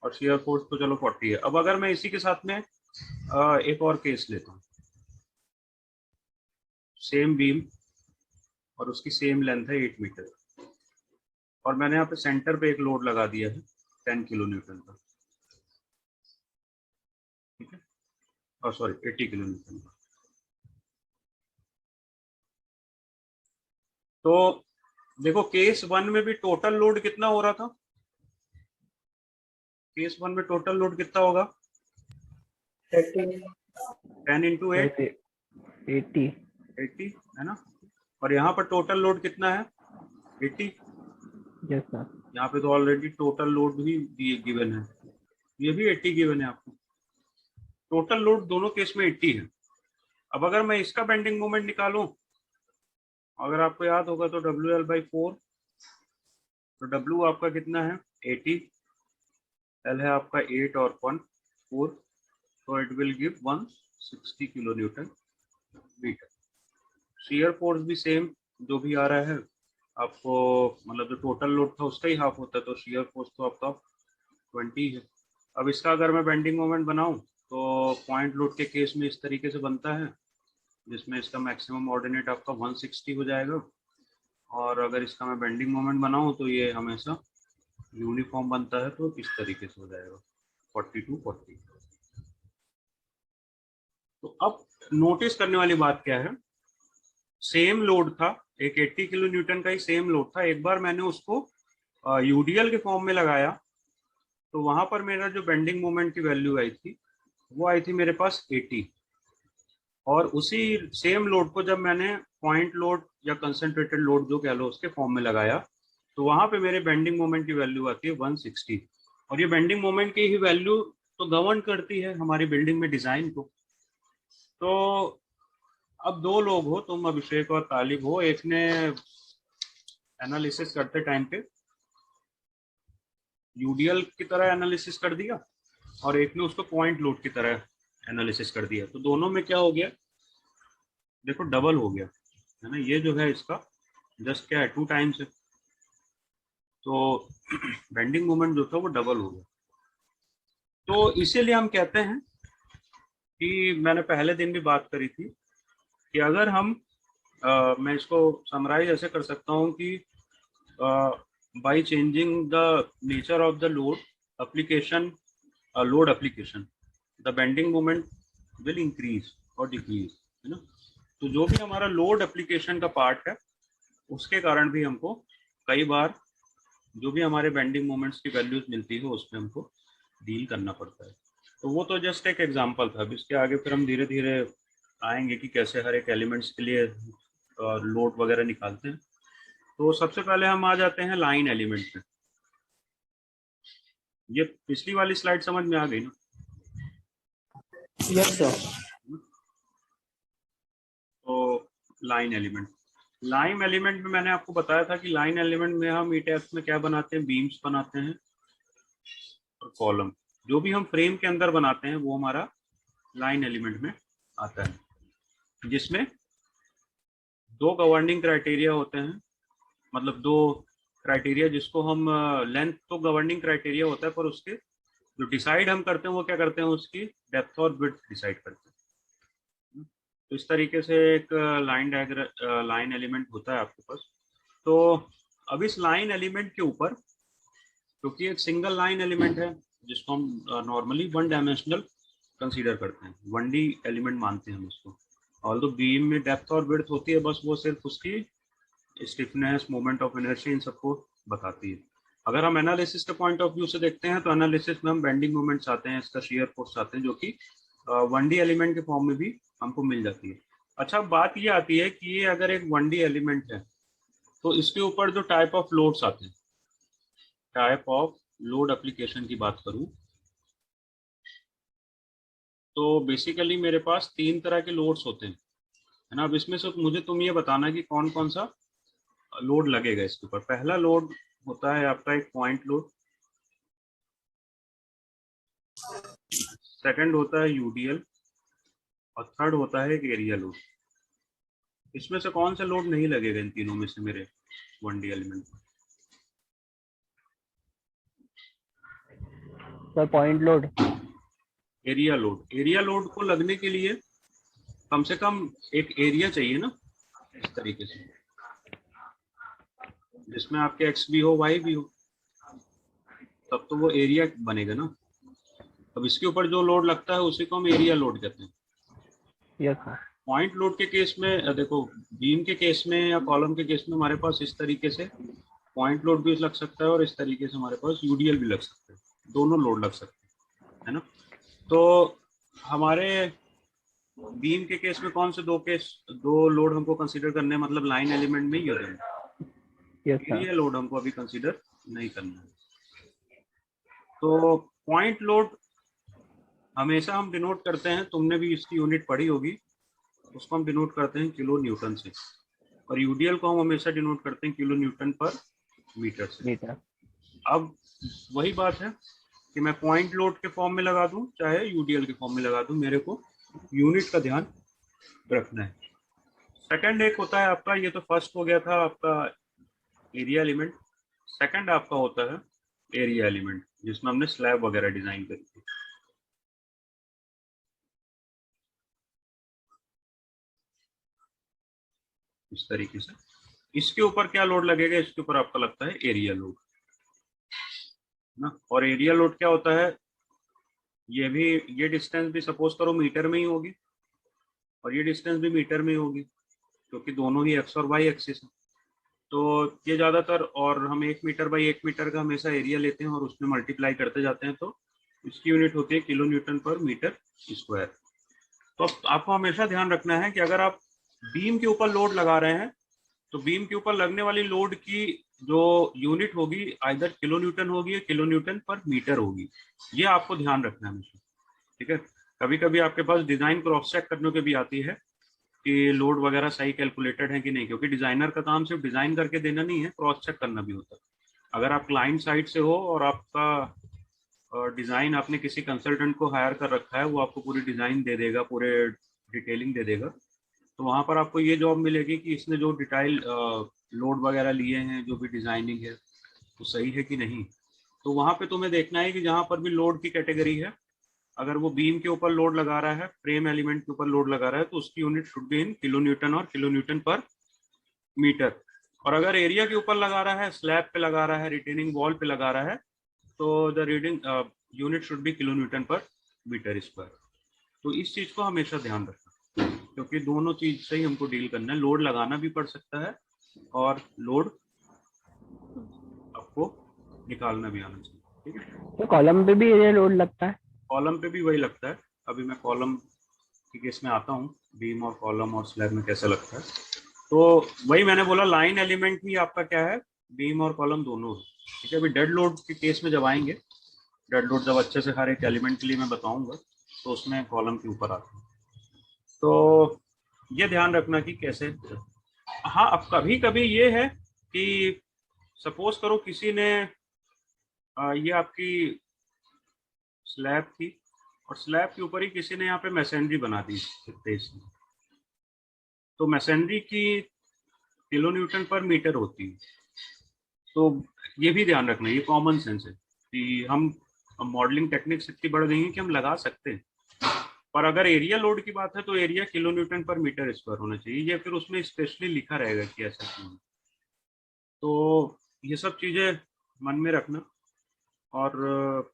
और शियर फोर्स तो चलो 40 है। अब अगर मैं इसी के साथ में एक और केस लेता हूँ, सेम बीम और उसकी सेम लेंथ है 8 मीटर, और मैंने यहाँ पे सेंटर पे एक लोड लगा दिया है 10 किलो न्यूटन का, ठीक है, और सॉरी 80 किलो न्यूटन का। तो देखो केस 1 में भी टोटल लोड कितना हो रहा था, केस 1 में टोटल लोड कितना होगा, 10 इंटू 8, 80 है ना। और यहाँ पर टोटल लोड कितना है, 80। Yes sir. यहाँ पे तो ऑलरेडी टोटल लोड भी गिवन है, ये भी 80 गिवन है आपको। टोटल लोड दोनों केस में 80 है। अब अगर मैं इसका बेंडिंग मोमेंट निकालूं, अगर आपको याद होगा तो WL/4, तो W आपका कितना है 80, L है आपका 8 और 1 4, तो it will give 160 kilo newton metre. Shear force भी सेम जो भी आ रहा है आपको, मतलब जो टोटल लोड था उसका ही हाफ होता है, तो शियर फोर्स तो आपका 20 है। अब इसका अगर मैं बेंडिंग मोमेंट बनाऊं, तो पॉइंट लोड के केस में इस तरीके से बनता है, जिसमें इसका मैक्सिमम ऑर्डिनेट आपका 160 हो जाएगा। और अगर इसका मैं बेंडिंग मोमेंट बनाऊं, तो ये हमेशा यूनिफॉर्म बनता है, तो इस तरीके से हो जाएगा 40 to 40। तो अब नोटिस करने वाली बात क्या है, सेम लोड था, एक 80 किलो न्यूटन का ही सेम लोड था। एक बार मैंने उसको यूडीएल के फॉर्म में लगाया, तो वहां पर मेरा जो बेंडिंग मोमेंट की वैल्यू आई थी, वो आई थी मेरे पास 80। और उसी सेम लोड को जब मैंने पॉइंट लोड या कंसंट्रेटेड लोड जो कह लो उसके फॉर्म में लगाया, तो वहां पे मेरे बेंडिंग मोमेंट की वैल्यू आती है 160। और ये बेंडिंग मोमेंट की ही वैल्यू तो गवर्न करती है हमारी बिल्डिंग में डिजाइन को। तो अब दो लोग हो, तुम अभिषेक और तालिब हो, एक ने एनालिसिस करते टाइम पे यूडीएल की तरह एनालिसिस कर दिया, और एक ने उसको पॉइंट लोड की तरह एनालिसिस कर दिया। तो दोनों में क्या हो गया, देखो डबल हो गया, है ना। ये जो है इसका जस्ट क्या है 2 टाइम्स है, तो बेंडिंग मोमेंट जो था वो डबल हो गया। तो इसीलिए हम कहते हैं कि मैंने पहले दिन भी बात करी थी कि अगर हम मैं इसको समराइज ऐसे कर सकता हूँ कि by changing the nature of the load application, load application, the bending moment will increase or decrease, है ना। तो जो भी हमारा लोड एप्लीकेशन का पार्ट है, उसके कारण भी हमको कई बार जो भी हमारे बेंडिंग मोमेंट्स की वैल्यूज मिलती है उसमें हमको डील करना पड़ता है। तो वो तो जस्ट एक एग्जांपल था। अब इसके आगे फिर हम धीरे धीरे आएंगे कि कैसे हर एक एलिमेंट्स के लिए लोड वगैरह निकालते हैं। तो सबसे पहले हम आ जाते हैं लाइन एलिमेंट पे। ये पिछली वाली स्लाइड समझ में आ गई ना? Yes sir. तो लाइन एलिमेंट में मैंने आपको बताया था कि लाइन एलिमेंट में हम ईटेएफ में क्या बनाते हैं, बीम्स बनाते हैं। और कॉलम, जो भी हम फ्रेम के अंदर बनाते हैं वो हमारा लाइन एलिमेंट में आता है, जिसमें दो गवर्निंग क्राइटेरिया होते हैं, मतलब दो क्राइटेरिया जिसको हम लेंथ तो गवर्निंग क्राइटेरिया होता है, पर उसके जो डिसाइड हम करते हैं वो क्या करते हैं, उसकी डेप्थ और विड्थ डिसाइड करते हैं। तो इस तरीके से एक लाइन एलिमेंट होता है आपके पास। तो अब इस लाइन एलिमेंट के ऊपर, क्योंकि एक सिंगल लाइन एलिमेंट है जिसको हम नॉर्मली वन डायमेंशनल कंसीडर करते हैं, 1D एलिमेंट मानते हैं हम उसको। ऑल्दो बीम में डेप्थ और विड्थ होती है, बस वो सिर्फ उसकी स्टिफनेस, मोमेंट ऑफ इनर्शिया, इन सबको बताती है। अगर हम एनालिसिस के पॉइंट ऑफ व्यू से देखते हैं तो एनालिसिस में हम बेंडिंग मोमेंट्स आते हैं, इसका शियर फोर्स आते हैं, जो कि 1D एलिमेंट के फॉर्म में भी हमको मिल जाती है। अच्छा, बात ये आती है कि ये अगर एक 1D एलिमेंट है तो इसके ऊपर जो टाइप ऑफ लोड्स आते हैं, टाइप ऑफ लोड एप्लीकेशन की बात करूं तो बेसिकली मेरे पास 3 तरह के लोड्स होते हैं, है ना। अब इसमें से मुझे तुम ये बताना कि कौन कौन सा लोड लगेगा इसके ऊपर। पहला लोड होता है आपका एक पॉइंट लोड, सेकंड होता है यूडीएल, और थर्ड होता है एक एरिया लोड। इसमें से कौन सा लोड नहीं लगेगा इन तीनों में से मेरे 1D एलिमेंट पर? Sir point load. Area load. Area load को लगने के लिए कम से कम एक एरिया चाहिए ना, इस तरीके से, जिसमें आपके एक्स भी हो वाई भी हो, तब तो वो एरिया बनेगा ना। अब इसके ऊपर जो लोड लगता है उसी को हम एरिया लोड कहते हैं। Yes sir. पॉइंट लोड के केस में देखो, बीम के केस में या कॉलम के केस में हमारे पास इस तरीके से पॉइंट लोड भी लग सकता है, और इस तरीके से हमारे पास यूडीएल भी लग सकता है, दोनों लोड लग सकते हैं, है ना। तो हमारे बीम के केस में कौन से दो लोड हमको कंसीडर करने हैं, मतलब लाइन एलिमेंट में ही यस सर। एरिया लोड हमको अभी कंसीडर नहीं करना है। तो पॉइंट लोड हमेशा हम डिनोट करते हैं, तुमने भी इसकी यूनिट पढ़ी होगी, उसको हम डिनोट करते हैं किलो न्यूटन से, और यूडीएल को हम हमेशा डिनोट करते हैं किलो न्यूटन पर मीटर से। अब वही बात है कि मैं पॉइंट लोड के फॉर्म में लगा दूं चाहे यूडीएल के फॉर्म में लगा दूं, मेरे को यूनिट का ध्यान रखना है। सेकंड एक होता है आपका, ये तो फर्स्ट हो गया था आपका एरिया एलिमेंट, सेकंड आपका होता है एरिया एलिमेंट, जिसमें हमने स्लैब वगैरह डिजाइन करी थी। इस तरीके से इसके ऊपर क्या लोड लगेगा, इसके ऊपर आपका लगता है एरिया लोड ना। और एरिया लोड क्या होता है, ये डिस्टेंस भी सपोज करो मीटर में ही होगी, और ये डिस्टेंस भी मीटर में ही होगी, क्योंकि दोनों ही एक्स और वाई एक्सिस है। तो ये ज़्यादातर, और हम 1 मीटर बाई 1 मीटर का हमेशा एरिया लेते हैं और उसमें मल्टीप्लाई करते जाते हैं, तो इसकी यूनिट होती है kilo newton per metre square. तो आपको हमेशा ध्यान रखना है कि अगर आप बीम के ऊपर लोड लगा रहे हैं तो बीम के ऊपर लगने वाली लोड की जो यूनिट होगी आइदर किलो न्यूटन होगी या किलो न्यूटन पर मीटर होगी, ये आपको ध्यान रखना है हमेशा, ठीक है। कभी कभी आपके पास डिजाइन क्रॉस चेक करने के भी आती है कि लोड वगैरह सही कैलकुलेटेड है कि नहीं, क्योंकि डिजाइनर का काम सिर्फ डिजाइन करके देना नहीं है, क्रॉस चेक करना भी होता है। अगर आप क्लाइंट साइड से हो और आपका डिजाइन आपने किसी कंसल्टेंट को हायर कर रखा है, वो आपको पूरी डिजाइन दे देगा, पूरे डिटेलिंग दे देगा, तो वहां पर आपको ये जॉब मिलेगी कि इसने जो डिटेल लोड वगैरह लिए हैं, जो भी डिजाइनिंग है तो सही है कि नहीं। तो वहां पे तुम्हें देखना है कि जहां पर भी लोड की कैटेगरी है, अगर वो बीम के ऊपर लोड लगा रहा है, फ्रेम एलिमेंट के ऊपर लोड लगा रहा है, तो उसकी unit should be in kilo Newton और किलो न्यूटन पर मीटर। और अगर एरिया के ऊपर लगा रहा है, स्लैब पे लगा रहा है, रिटेनिंग वॉल पे लगा रहा है, तो the reading unit should be kilo newton per metre square. तो इस चीज को हमेशा ध्यान रखना, क्योंकि दोनों चीज से ही हमको डील करना है। लोड लगाना भी पड़ सकता है और लोड आपको निकालना भी आना चाहिए, ठीक है। तो कॉलम पे भी एरिया लोड लगता है? कॉलम पे भी वही लगता है। अभी मैं कॉलम के केस में आता हूँ, बीम और कॉलम और स्लैब में कैसा लगता है। तो वही मैंने बोला, लाइन एलिमेंट ही आपका क्या है, बीम और कॉलम दोनों है, ठीक है। अभी डेड लोड के केस में जब आएंगे, डेड लोड जब अच्छे से हर एक एलिमेंट के लिए मैं बताऊंगा, तो उसमें कॉलम के ऊपर आता है। तो ये ध्यान रखना कि कैसे। हाँ, अब कभी कभी ये है कि सपोज करो किसी ने ये आपकी स्लैब थी और स्लैब के ऊपर ही किसी ने यहाँ पे मैसेनरी बना दी स्पेस में। तो मैसेनरी की किलो न्यूटन पर मीटर होती है। तो ये भी ध्यान रखना, ये कॉमन सेंस है कि हम मॉडलिंग टेक्निक्स इतनी बढ़ गई हैं कि हम लगा सकते हैं, पर अगर एरिया लोड की बात है तो area kilo newton per metre square होना चाहिए, या फिर उसमें स्पेशली लिखा रहेगा कि ऐसा क्यों। तो ये सब चीज़ें मन में रखना। और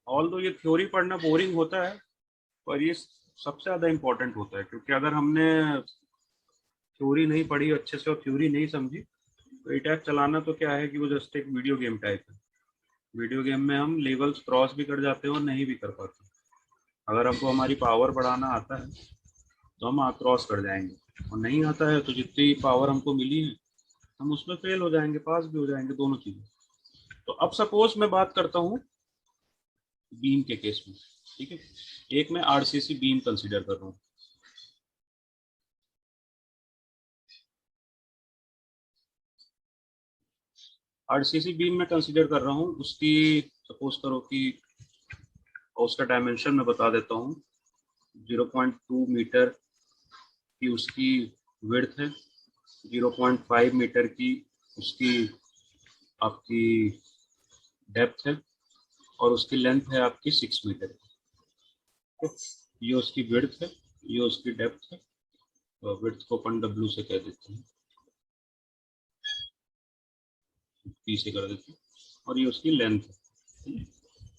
ऑल दो ये थ्योरी पढ़ना बोरिंग होता है, पर ये सबसे ज़्यादा इम्पोर्टेंट होता है, क्योंकि अगर हमने थ्योरी नहीं पढ़ी अच्छे से और थ्योरी नहीं समझी तो एटैक चलाना तो क्या है कि वो जस्ट एक वीडियो गेम टाइप है। वीडियो गेम में हम लेवल्स क्रॉस भी कर जाते हैं और नहीं भी कर पाते। अगर हमको हमारी पावर बढ़ाना आता है तो हम क्रॉस कर जाएंगे, और नहीं आता है तो जितनी पावर हमको मिली है हम उसमें फेल हो जाएंगे, पास भी हो जाएंगे, दोनों चीज़ें। तो अब सपोज मैं बात करता हूँ बीम के केस में, ठीक है। एक मैं आरसीसी बीम कंसीडर कर रहा हूँ। आरसीसी बीम में कंसीडर कर रहा हूँ, उसकी सपोज करो कि उसका डायमेंशन मैं बता देता हूँ। 0.2 मीटर की उसकी विड्थ है, 0.5 मीटर की उसकी आपकी डेप्थ है, और उसकी लेंथ है आपकी 6 मीटर। तो ये उसकी विड्थ है, ये उसकी डेप्थ है, तो विड्थ को अपन डब्ल्यू से कह देते हैं, पी से कर देते हैं, और ये उसकी लेंथ है।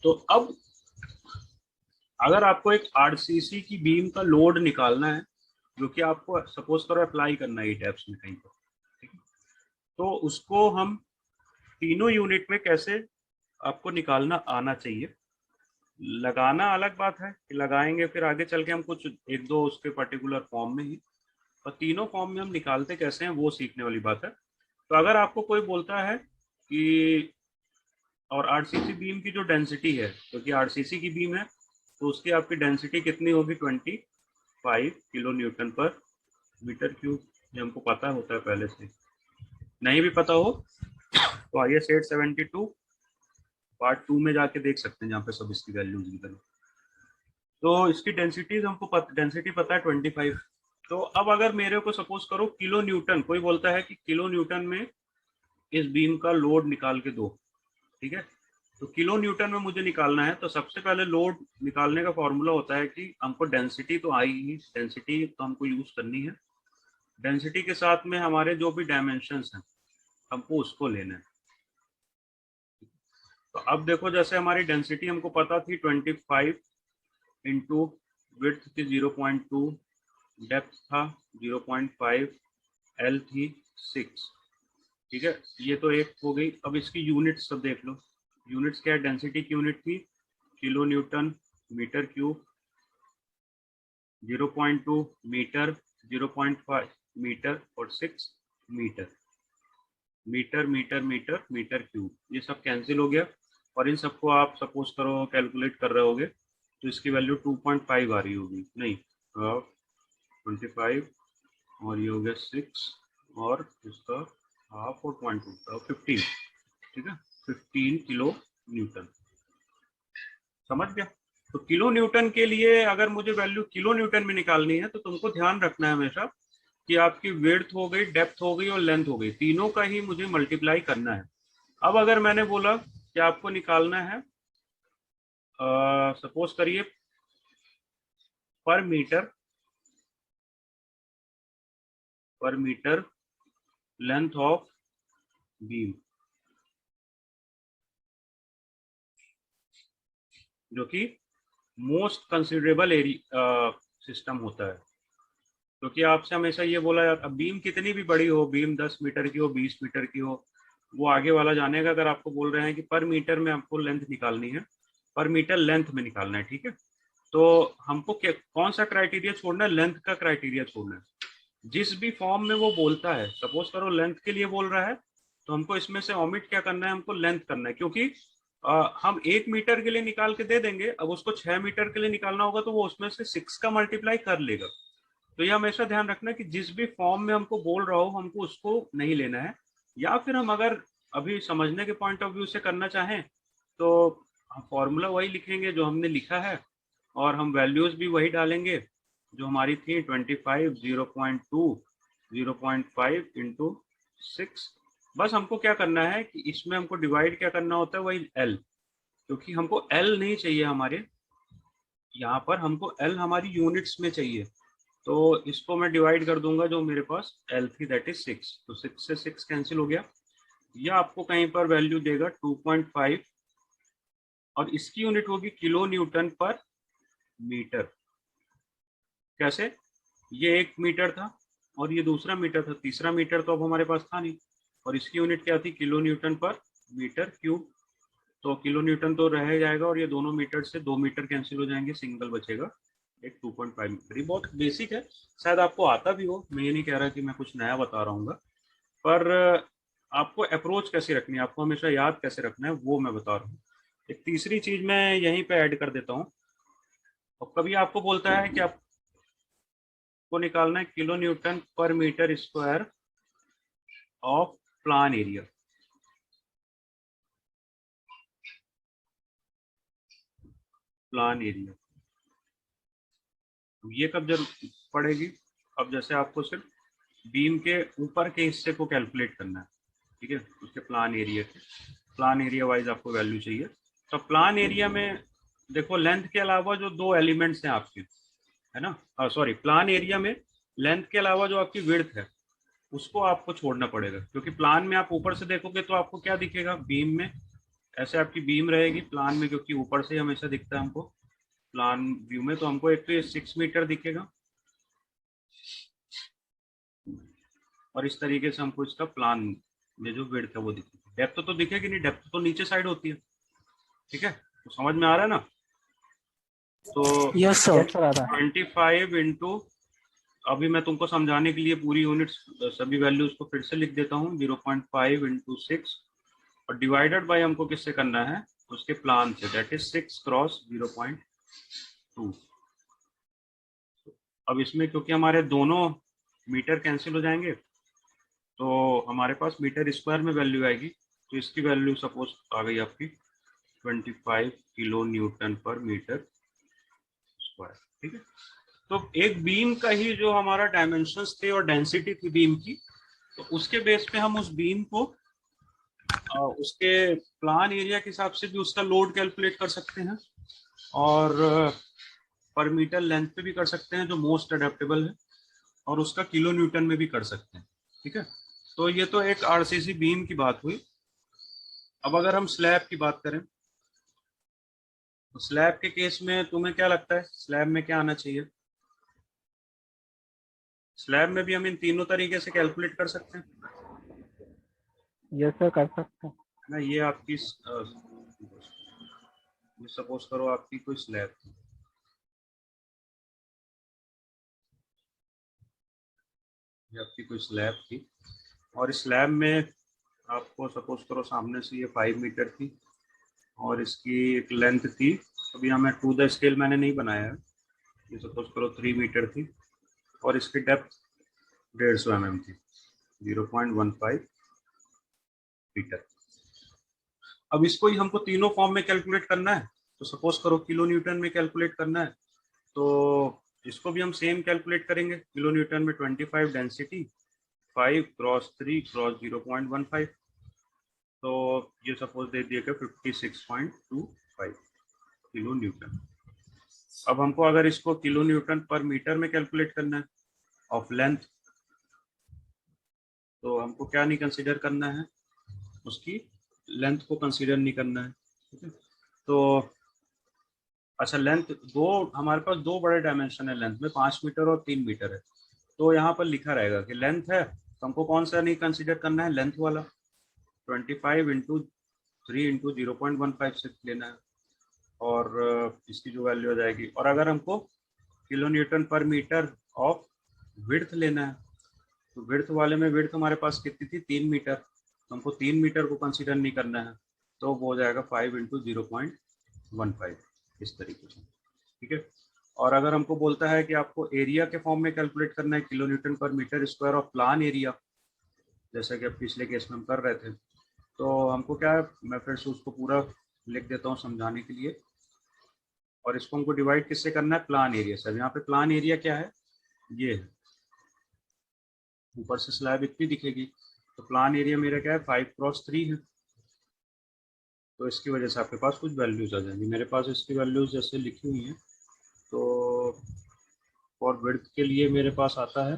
तो अब अगर आपको एक आरसीसी की बीम का लोड निकालना है, जो कि आपको सपोज करो अप्लाई करना है टैप्स में कहीं पर, ठीक है, तो उसको हम तीनों यूनिट में कैसे आपको निकालना आना चाहिए। लगाना अलग बात है कि लगाएंगे फिर आगे चल के हम कुछ एक दो उसके पर्टिकुलर फॉर्म में ही, और तीनों फॉर्म में हम निकालते कैसे हैं वो सीखने वाली बात है। तो अगर आपको कोई बोलता है कि, और आरसीसी बीम की जो डेंसिटी है, क्योंकि आरसीसी की बीम है तो उसकी आपकी डेंसिटी कितनी होगी, 25 kilo newton per metre cube. ये हमको पता होता है पहले से, नहीं भी पता हो तो आइए 872 पार्ट 2 में जाके देख सकते हैं, जहाँ पे सब इसकी वैल्यूज निकल। तो इसकी डेंसिटीज हमको डेंसिटी पता है 25। तो अब अगर मेरे को सपोज करो किलो न्यूटन, कोई बोलता है कि किलो न्यूटन में इस बीम का लोड निकाल के दो, ठीक है। तो किलो न्यूटन में मुझे निकालना है, तो सबसे पहले लोड निकालने का फॉर्मूला होता है कि हमको डेंसिटी तो आई ही, डेंसिटी तो हमको यूज करनी है, डेंसिटी के साथ में हमारे जो भी डायमेंशंस हैं हमको उसको लेना है। तो अब देखो, जैसे हमारी डेंसिटी हमको पता थी 25 इंटू विड्थ थी 0.2, डेप्थ था 0.5, एल थी 6, ठीक है। ये तो एक हो गई। अब इसकी यूनिट्स सब देख लो। यूनिट्स क्या है, डेंसिटी की यूनिट थी kilo newton metre cube, 0.2 metre, 0.5 metre और 6 metre. Metre metre metre metre cube, ये सब कैंसिल हो गया, और इन सबको आप सपोज करो कैलकुलेट कर रहे होगे तो इसकी वैल्यू 2.5 आ रही होगी, नहीं 25, और ये हो गया 6, और इसका हाफ और 0.2 15, ठीक है, 15 किलो न्यूटन। समझ गया। तो किलो न्यूटन के लिए अगर मुझे वैल्यू किलो न्यूटन में निकालनी है तो तुमको ध्यान रखना है हमेशा कि आपकी विड्थ हो गई, डेप्थ हो गई और लेंथ हो गई, तीनों का ही मुझे मल्टीप्लाई करना है। अब अगर मैंने बोला कि आपको निकालना है, सपोज करिए पर मीटर लेंथ ऑफ बीम, जो कि मोस्ट कंसिडरेबल एरिया सिस्टम होता है। क्योंकि आपसे हमेशा ये बोला जाता है बीम कितनी भी बड़ी हो, बीम 10 मीटर की हो, 20 मीटर की हो, वो आगे वाला जानेगा। अगर आपको बोल रहे हैं कि पर मीटर में आपको लेंथ निकालनी है, पर मीटर लेंथ में निकालना है, ठीक है, तो हमको कौन सा क्राइटेरिया छोड़ना है, लेंथ का क्राइटेरिया छोड़ना है। जिस भी फॉर्म में वो बोलता है, सपोज करो लेंथ के लिए बोल रहा है, तो हमको इसमें से ओमिट क्या करना है, हमको लेंथ करना है। क्योंकि हम 1 मीटर के लिए निकाल के दे देंगे, अब उसको 6 मीटर के लिए निकालना होगा तो वो उसमें से 6 का मल्टीप्लाई कर लेगा। तो ये हमेशा ध्यान रखना कि जिस भी फॉर्म में हमको बोल रहा हो हमको उसको नहीं लेना है। या फिर हम अगर अभी समझने के पॉइंट ऑफ व्यू से करना चाहें तो हम फॉर्मूला वही लिखेंगे जो हमने लिखा है, और हम वैल्यूज भी वही डालेंगे जो हमारी थी 25, 0.2, 0.5 इंटू 6। बस हमको क्या करना है कि इसमें हमको डिवाइड क्या करना होता है, वही एल, क्योंकि हमको एल नहीं चाहिए हमारे यहाँ पर, हमको एल हमारी यूनिट्स में चाहिए। तो इसको मैं डिवाइड कर दूंगा, जो मेरे पास एल थी दैट इज 6, तो 6 से 6 कैंसिल हो गया। यह आपको कहीं पर वैल्यू देगा 2.5, और इसकी यूनिट होगी किलो न्यूटन पर मीटर। कैसे? ये 1 मीटर था और ये दूसरा मीटर था, तीसरा मीटर तो अब हमारे पास था नहीं, और इसकी यूनिट क्या थी, kilo newton per metre cube. तो किलो न्यूटन तो रह जाएगा, और ये दोनों मीटर से 2 मीटर कैंसिल हो जाएंगे, सिंगल बचेगा एक 2.5 मीटर। ये बहुत बेसिक है, शायद आपको आता भी हो, मैं ये नहीं कह रहा कि मैं कुछ नया बता रहा हूँ, पर आपको अप्रोच कैसे रखनी है, आपको हमेशा याद कैसे रखना है, वो मैं बता रहा हूँ। एक तीसरी चीज मैं यहीं पे ऐड कर देता हूँ। और कभी आपको बोलता है कि आपको निकालना है kilo newton per metre square of plan area. Plan area ये कब जरूर पड़ेगी? अब जैसे आपको सिर्फ बीम के ऊपर के हिस्से को कैलकुलेट करना है, ठीक है, उसके प्लान एरिया के, प्लान एरिया वाइज आपको वैल्यू चाहिए। तो प्लान एरिया में देखो, लेंथ के अलावा जो 2 एलिमेंट्स हैं आपके, है ना, सॉरी, प्लान एरिया में लेंथ के अलावा जो आपकी विड्थ है उसको आपको छोड़ना पड़ेगा, क्योंकि प्लान में आप ऊपर से देखोगे तो आपको क्या दिखेगा, बीम में ऐसे आपकी बीम रहेगी प्लान में, क्योंकि ऊपर से हमेशा दिखता है हमको प्लान व्यू में, तो हमको एक तो ये 6 मीटर दिखेगा, और इस तरीके से हमको इसका प्लान में जो विड्थ है वो दिखेगी। डेप्थ तो दिखेगी नहीं, डेप्थ तो नीचे साइड होती है, ठीक है, तो समझ में आ रहा है ना? तो yes sir. Yes sir. 25 into, अभी मैं तुमको समझाने के लिए पूरी यूनिट्स सभी वैल्यूज को फिर से लिख देता हूँ, 0.5 इंटू 6, और डिवाइडेड बाय हमको किससे करना है, उसके प्लान से, दैट इज 6 क्रॉस 0.2। अब इसमें क्योंकि हमारे दोनों मीटर कैंसिल हो जाएंगे, तो हमारे पास मीटर स्क्वायर में वैल्यू आएगी, तो इसकी वैल्यू सपोज आ गई आपकी 25 kilo newton per metre square, ठीक है। तो एक बीम का ही जो हमारा डायमेंशंस थे और डेंसिटी थी बीम की, तो उसके बेस पे हम उस बीम को उसके प्लान एरिया के हिसाब से भी उसका लोड कैलकुलेट कर सकते हैं, और पर मीटर लेंथ पे भी कर सकते हैं जो मोस्ट अडेप्टेबल है, और उसका किलो न्यूटन में भी कर सकते हैं, ठीक है। तो ये तो एक आरसीसी बीम की बात हुई। अब अगर हम स्लैब की बात करें, तो स्लैब के केस में तुम्हें क्या लगता है, स्लैब में क्या आना चाहिए? स्लैब में भी हम इन तीनों तरीके से कैलकुलेट कर सकते हैं, यस सर, कर सकते हैं। है ना। ये आपकी सपोज करो आपकी कोई स्लैब थी, ये आपकी कोई स्लैब थी, और इस स्लैब में आपको सपोज करो सामने से ये 5 मीटर थी, और इसकी एक लेंथ थी, अभी हमें टू द स्केल मैंने नहीं बनाया है, ये सपोज करो 3 मीटर थी, और इसकी डेप्थ 150 mm थी, 0.15 मीटर। अब इसको ही हमको तीनों फॉर्म में कैलकुलेट करना है, तो सपोज करो किलो न्यूटन में कैलकुलेट करना है, तो इसको भी हम सेम कैलकुलेट करेंगे, किलो न्यूटन में 25 डेंसिटी, 5 क्रॉस 3 क्रॉस 0.15, तो ये सपोज दे दिएगा 56.25 किलो न्यूटन। अब हमको अगर इसको किलो न्यूटन पर मीटर में कैलकुलेट करना है ऑफ लेंथ, तो हमको क्या नहीं कंसीडर करना है, उसकी लेंथ को कंसीडर नहीं करना है, ठीक है। तो अच्छा, लेंथ दो, हमारे पास दो बड़े डायमेंशन है लेंथ में, 5 मीटर और 3 मीटर है, तो यहाँ पर लिखा रहेगा कि लेंथ है, तो हमको कौन सा नहीं कंसीडर करना है, लेंथ वाला, 25 इंटू 3 इंटू 0.15 लेना है, और इसकी जो वैल्यू आ जाएगी। और अगर हमको kilo newton per metre of width लेना है, तो विड्थ वाले में विड्थ हमारे पास कितनी थी, 3 मीटर, तो हमको 3 मीटर को कंसीडर नहीं करना है, तो वो हो जाएगा 5 इंटू 0.15, इस तरीके से, ठीक है। और अगर हमको बोलता है कि आपको एरिया के फॉर्म में कैलकुलेट करना है, kilo newton per metre square of plan area, जैसा कि अब पिछले केस में हम कर रहे थे, तो हमको क्या है, मैं फिर से उसको पूरा लिख देता हूँ समझाने के लिए। और इसको हमको डिवाइड किससे करना है, प्लान एरिया से। यहाँ पे प्लान एरिया क्या है, ये है, ऊपर से स्लैब इतनी दिखेगी, तो प्लान एरिया मेरा क्या है 5x3 है। तो इसकी वजह से आपके पास कुछ वैल्यूज आ जाएंगी। मेरे पास इसकी वैल्यूज जैसे लिखी हुई हैं, तो फॉर विड्थ के लिए मेरे पास आता है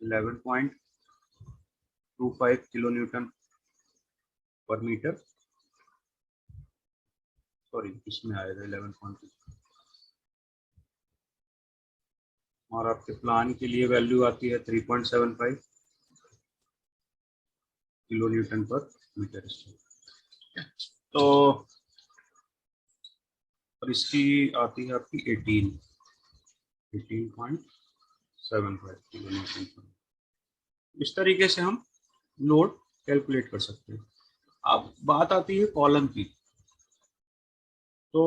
11.25 kilo newton per metre, sorry इसमें आएगा 11.2। और आपके प्लान के लिए वैल्यू आती है 3.75 kilo newton per metre square. तो और इसकी आती है आपकी 18.75 किलो न्यूटन पर। इस तरीके से हम लोड कैलकुलेट कर सकते हैं। अब बात आती है कॉलम की। तो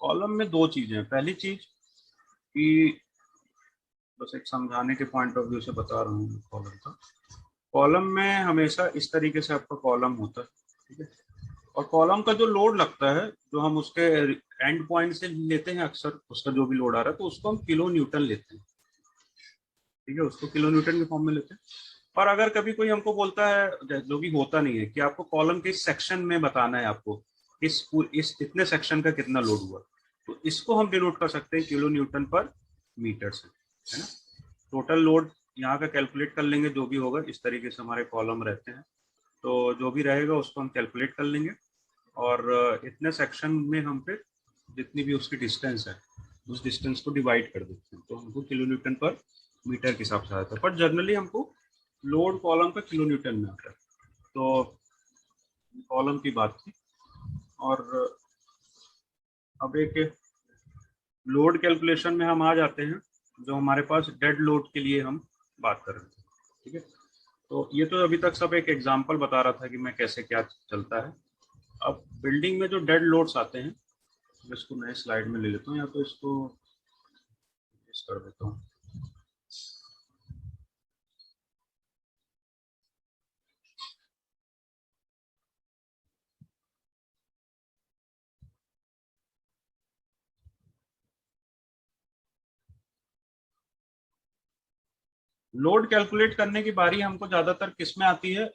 कॉलम में दो चीजें हैं। पहली चीज कि बस एक समझाने के पॉइंट ऑफ व्यू से बता रहा हूँ, कॉलम का, कॉलम में हमेशा इस तरीके से आपका कॉलम होता है, ठीक है। और कॉलम का जो लोड लगता है, जो हम उसके एंड पॉइंट से लेते हैं अक्सर, उसका जो भी लोड आ रहा है, तो उसको हम किलो न्यूटन लेते हैं, ठीक है, उसको किलो न्यूटन के फॉर्म में लेते हैं। और अगर कभी कोई हमको बोलता है, जो भी होता नहीं है, कि आपको कॉलम के सेक्शन में बताना है, आपको इस इतने सेक्शन का कितना लोड हुआ, तो इसको हम डिनोट कर सकते हैं किलो न्यूटन पर मीटर से, है ना। टोटल लोड यहाँ का कैलकुलेट कर लेंगे, जो भी होगा। इस तरीके से हमारे कॉलम रहते हैं, तो जो भी रहेगा उसको हम कैलकुलेट कर लेंगे, और इतने सेक्शन में हम फिर जितनी भी उसकी डिस्टेंस है, उस डिस्टेंस को डिवाइड कर देते हैं, तो हमको किलो न्यूटन पर मीटर के हिसाब से आता है। पर जनरली हमको लोड कॉलम का किलो न्यूटन में आता है। तो कॉलम की बात थी। और अब एक लोड कैलकुलेशन में हम आ जाते हैं, जो हमारे पास डेड लोड के लिए हम बात कर रहे थे, ठीक है। तो ये तो अभी तक सब एक एग्जांपल बता रहा था कि मैं कैसे क्या चलता है। अब बिल्डिंग में जो डेड लोड्स आते हैं, मैं इसको नए स्लाइड में ले लेता हूँ, या तो इसको कर देता हूँ। लोड कैलकुलेट करने की बारी हमको ज्यादातर किस में आती है,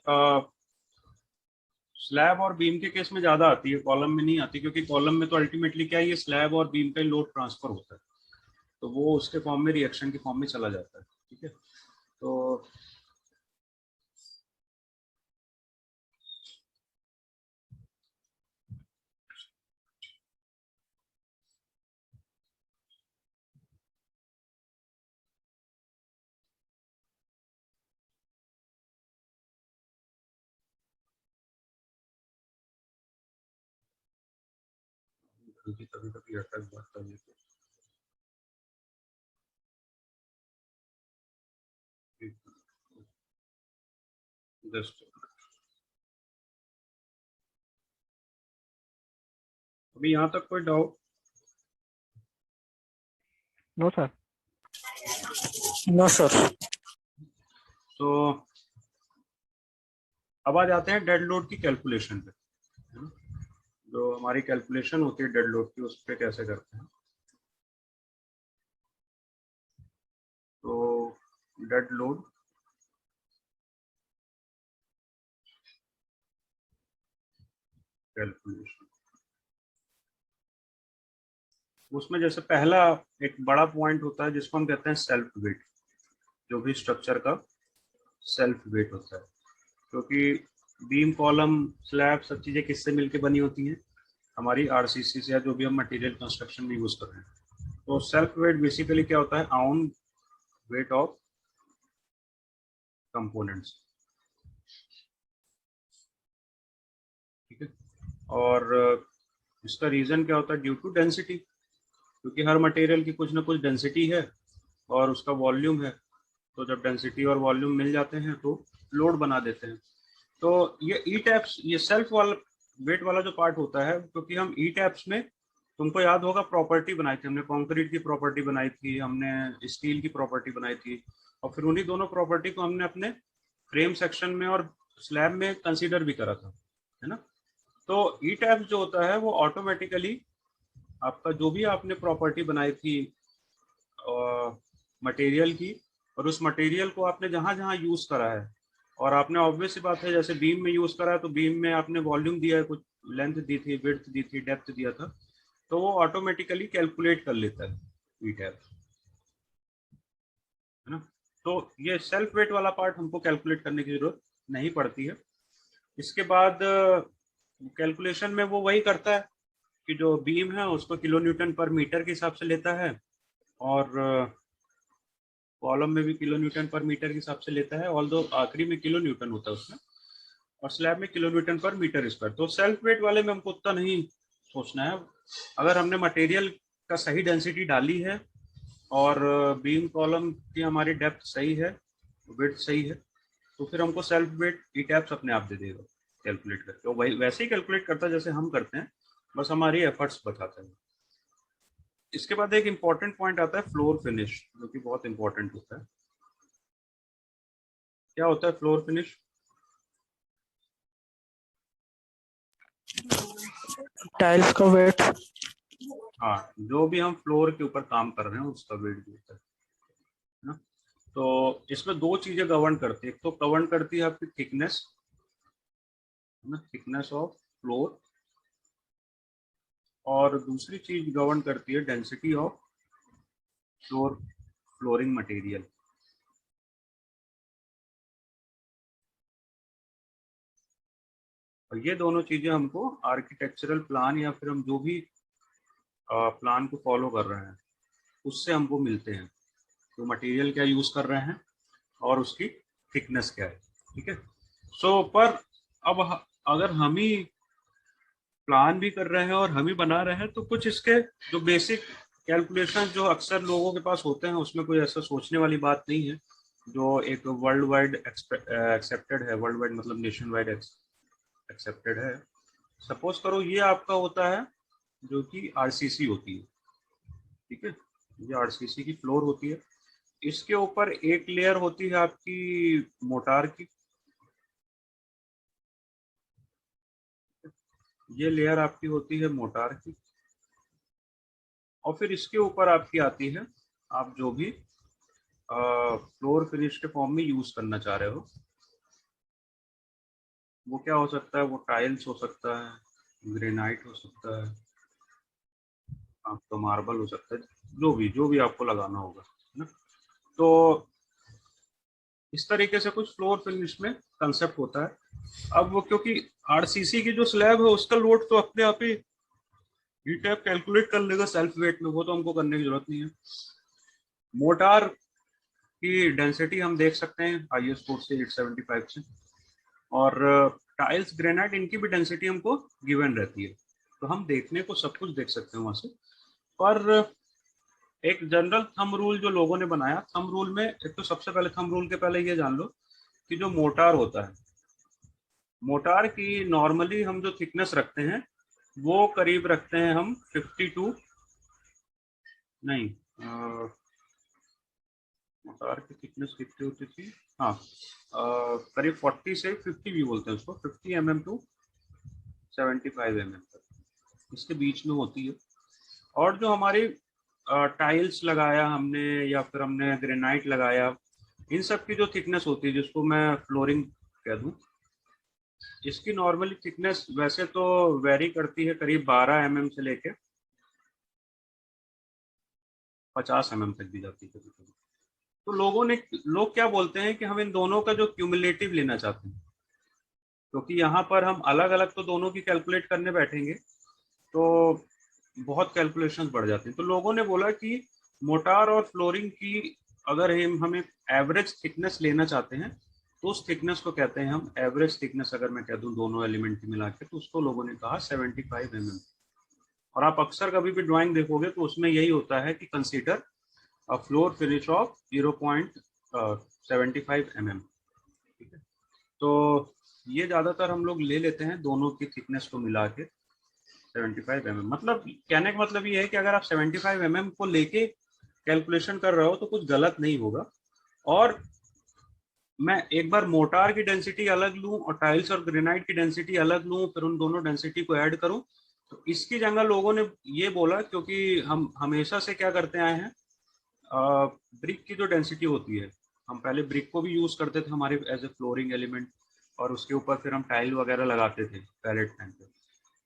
स्लैब और बीम के केस में ज्यादा आती है, कॉलम में नहीं आती। क्योंकि कॉलम में तो अल्टीमेटली क्या है, ये स्लैब और बीम का लोड ट्रांसफर होता है, तो वो उसके फॉर्म में, रिएक्शन के फॉर्म में चला जाता है, ठीक है। तो कभी कभी अटक जाता है, जस्ट अभी यहाँ तक कोई doubt? No sir. No sir. तो अब आ जाते हैं डेड लोड की कैलकुलेशन पे, है ना। जो हमारी कैलकुलेशन होती है डेड लोड की, उस पर कैसे करते हैं। तो डेड लोड कैलकुलेशन, उसमें जैसे पहला एक बड़ा पॉइंट होता है जिसको हम कहते हैं सेल्फ वेट। जो भी स्ट्रक्चर का सेल्फ वेट होता है, क्योंकि बीम कॉलम स्लैब सब चीजें किससे मिलके बनी होती हैं, हमारी आरसीसी से, या जो भी हम मटेरियल कंस्ट्रक्शन में यूज कर रहे हैं। तो सेल्फ वेट बेसिकली क्या होता है, आउन वेट ऑफ कंपोनेंट्स, ठीक है। और इसका रीजन क्या होता है, ड्यू टू डेंसिटी, क्योंकि हर मटेरियल की कुछ ना कुछ डेंसिटी है और उसका वॉल्यूम है। तो जब डेंसिटी और वॉल्यूम मिल जाते हैं तो लोड बना देते हैं। तो ये ई टैप्स, ये सेल्फ वाला वेट वाला जो पार्ट होता है, क्योंकि हम ई टैप्स में, तुमको याद होगा, प्रॉपर्टी बनाई थी हमने, कंक्रीट की प्रॉपर्टी बनाई थी हमने, स्टील की प्रॉपर्टी बनाई थी, और फिर उन्हीं दोनों प्रॉपर्टी को हमने अपने फ्रेम सेक्शन में और स्लैब में कंसीडर भी करा था। है ना। तो ई टैप्स जो होता है वो ऑटोमेटिकली आपका जो भी आपने प्रॉपर्टी बनाई थी मटेरियल की, और उस मटेरियल को आपने जहां जहां यूज करा है, और आपने ऑब्वियस सी बात है जैसे बीम में यूज करा है तो बीम में आपने वॉल्यूम दिया है, कुछ लेंथ दी थी, विड्थ दी थी, डेप्थ दिया था, तो वो ऑटोमेटिकली कैलकुलेट कर लेता है ई टैप, है ना। तो ये सेल्फ वेट वाला पार्ट हमको कैलकुलेट करने की जरूरत नहीं पड़ती है। इसके बाद कैलकुलेशन में वो वही करता है कि जो बीम है उसको किलो न्यूटन पर मीटर के हिसाब से लेता है, और कॉलम में भी किलो न्यूटन पर मीटर के हिसाब से लेता है, ऑल्दो आखिरी में किलो न्यूटन होता है उसमें, और स्लैब में kilo newton per metre square. तो सेल्फ वेट वाले में हमको उतना नहीं सोचना है। अगर हमने मटेरियल का सही डेंसिटी डाली है और बीम कॉलम की हमारी डेप्थ सही है, विड्थ सही है, तो फिर हमको सेल्फ वेट ई टैप्स अपने आप दे देगा कैलकुलेट करके, और वही वैसे ही कैलकुलेट करता है जैसे हम करते हैं, बस हमारी एफर्ट्स बताता है। इसके बाद एक इम्पॉर्टेंट पॉइंट आता है फ्लोर फिनिश, जो कि बहुत इंपॉर्टेंट होता है। क्या होता है फ्लोर फिनिश? टाइल्स का वेट। हाँ, जो भी हम फ्लोर के ऊपर काम कर रहे हैं उसका वेट भी होता है ना। तो इसमें दो चीजें गवर्न करती है, एक तो गवर्न करती है आपकी थिकनेस, है ना, थिकनेस ऑफ फ्लोर, और दूसरी चीज गवर्न करती है डेंसिटी ऑफ फ्लोरिंग मटेरियल। और ये दोनों चीजें हमको आर्किटेक्चरल प्लान या फिर हम जो भी प्लान को फॉलो कर रहे हैं उससे हमको मिलते हैं, तो मटेरियल क्या यूज कर रहे हैं और उसकी थिकनेस क्या है, ठीक है। सो पर अब अगर हम ही प्लान भी कर रहे हैं और हम ही बना रहे हैं, तो कुछ इसके जो बेसिक कैलकुलेशन जो अक्सर लोगों के पास होते हैं उसमें कोई ऐसा सोचने वाली बात नहीं है, जो एक वर्ल्ड वाइड एक्सेप्टेड है, वर्ल्ड वाइड मतलब नेशन वाइड एक्सेप्टेड है। सपोज करो ये आपका होता है जो कि आरसीसी होती है, ठीक है, ये आरसीसी की फ्लोर होती है, इसके ऊपर एक लेयर होती है आपकी मोटार की, ये लेयर आपकी होती है मोटार की, और फिर इसके ऊपर आपकी आती है आप जो भी फ्लोर फिनिश के फॉर्म में यूज करना चाह रहे हो। वो क्या हो सकता है, वो टाइल्स हो सकता है, ग्रेनाइट हो सकता है, आपका मार्बल हो सकता है, जो भी आपको लगाना होगा, है ना। तो इस तरीके से कुछ फ्लोर फिनिश में कंसेप्ट होता है। अब वो क्योंकि आरसीसी की जो स्लैब है उसका लोड तो अपने आप ही हीट टैप कैलकुलेट कर लेगा सेल्फ वेट में, वो तो हमको करने की जरूरत नहीं है। मोटार की डेंसिटी हम देख सकते हैं IS कोड से 875 से, और टाइल्स ग्रेनाइट इनकी भी डेंसिटी हमको गिवन रहती है, तो हम देखने को सब कुछ देख सकते हैं वहां से। पर एक जनरल थंब रूल जो लोगों ने बनाया, थंब रूल में एक तो सबसे पहले थंब रूल के पहले ये जान लो कि जो मोटार होता है, मोटार की नॉर्मली हम जो थिकनेस रखते हैं वो करीब रखते हैं हम 52, नहीं मोटार की थिकनेस कितनी होती थी, हाँ करीब 40 से 50 भी बोलते हैं उसको, 50 mm टू 75 mm तक इसके बीच में होती है। और जो हमारी टाइल्स लगाया हमने या फिर हमने ग्रेनाइट लगाया, इन सब की जो थिकनेस होती है जिसको मैं फ्लोरिंग कह दूं, इसकी नॉर्मली थिकनेस वैसे तो वेरी करती है करीब 12 mm से लेके 50 mm तक भी जाती है। तो लोग क्या बोलते हैं कि हम इन दोनों का जो क्यूमुलेटिव लेना चाहते हैं, क्योंकि यहाँ पर हम अलग अलग तो दोनों की कैलकुलेट करने बैठेंगे तो बहुत कैलकुलेशंस बढ़ जाती हैं। तो लोगों ने बोला कि मोटार और फ्लोरिंग की अगर हम एक एवरेज थिकनेस लेना चाहते हैं तो उस थिकनेस को कहते हैं हम एवरेज थिकनेस, अगर मैं कह दूं दोनों एलिमेंट की मिला के, तो उसको लोगों ने कहा 75 mm। और आप अक्सर कभी भी ड्राइंग देखोगे तो उसमें यही होता है कि consider a floor finish off 0.75 mm, ठीक है। तो ये ज्यादातर हम लोग ले लेते हैं दोनों की थिकनेस को मिला के 75 mm। मतलब कहने का मतलब ये है कि अगर आप 75 mm को लेके कैलकुलेशन कर रहे हो तो कुछ गलत नहीं होगा। और मैं एक बार मोटार की डेंसिटी अलग लूं और टाइल्स और ग्रेनाइट की डेंसिटी अलग लूं, फिर उन दोनों डेंसिटी को ऐड करूं, तो इसकी जगह लोगों ने ये बोला, क्योंकि हम हमेशा से क्या करते आए हैं, ब्रिक की जो डेंसिटी होती है, हम पहले ब्रिक को भी यूज करते थे हमारे एज ए फ्लोरिंग एलिमेंट, और उसके ऊपर फिर हम टाइल वगैरह लगाते थे पैलेट टाइम पे।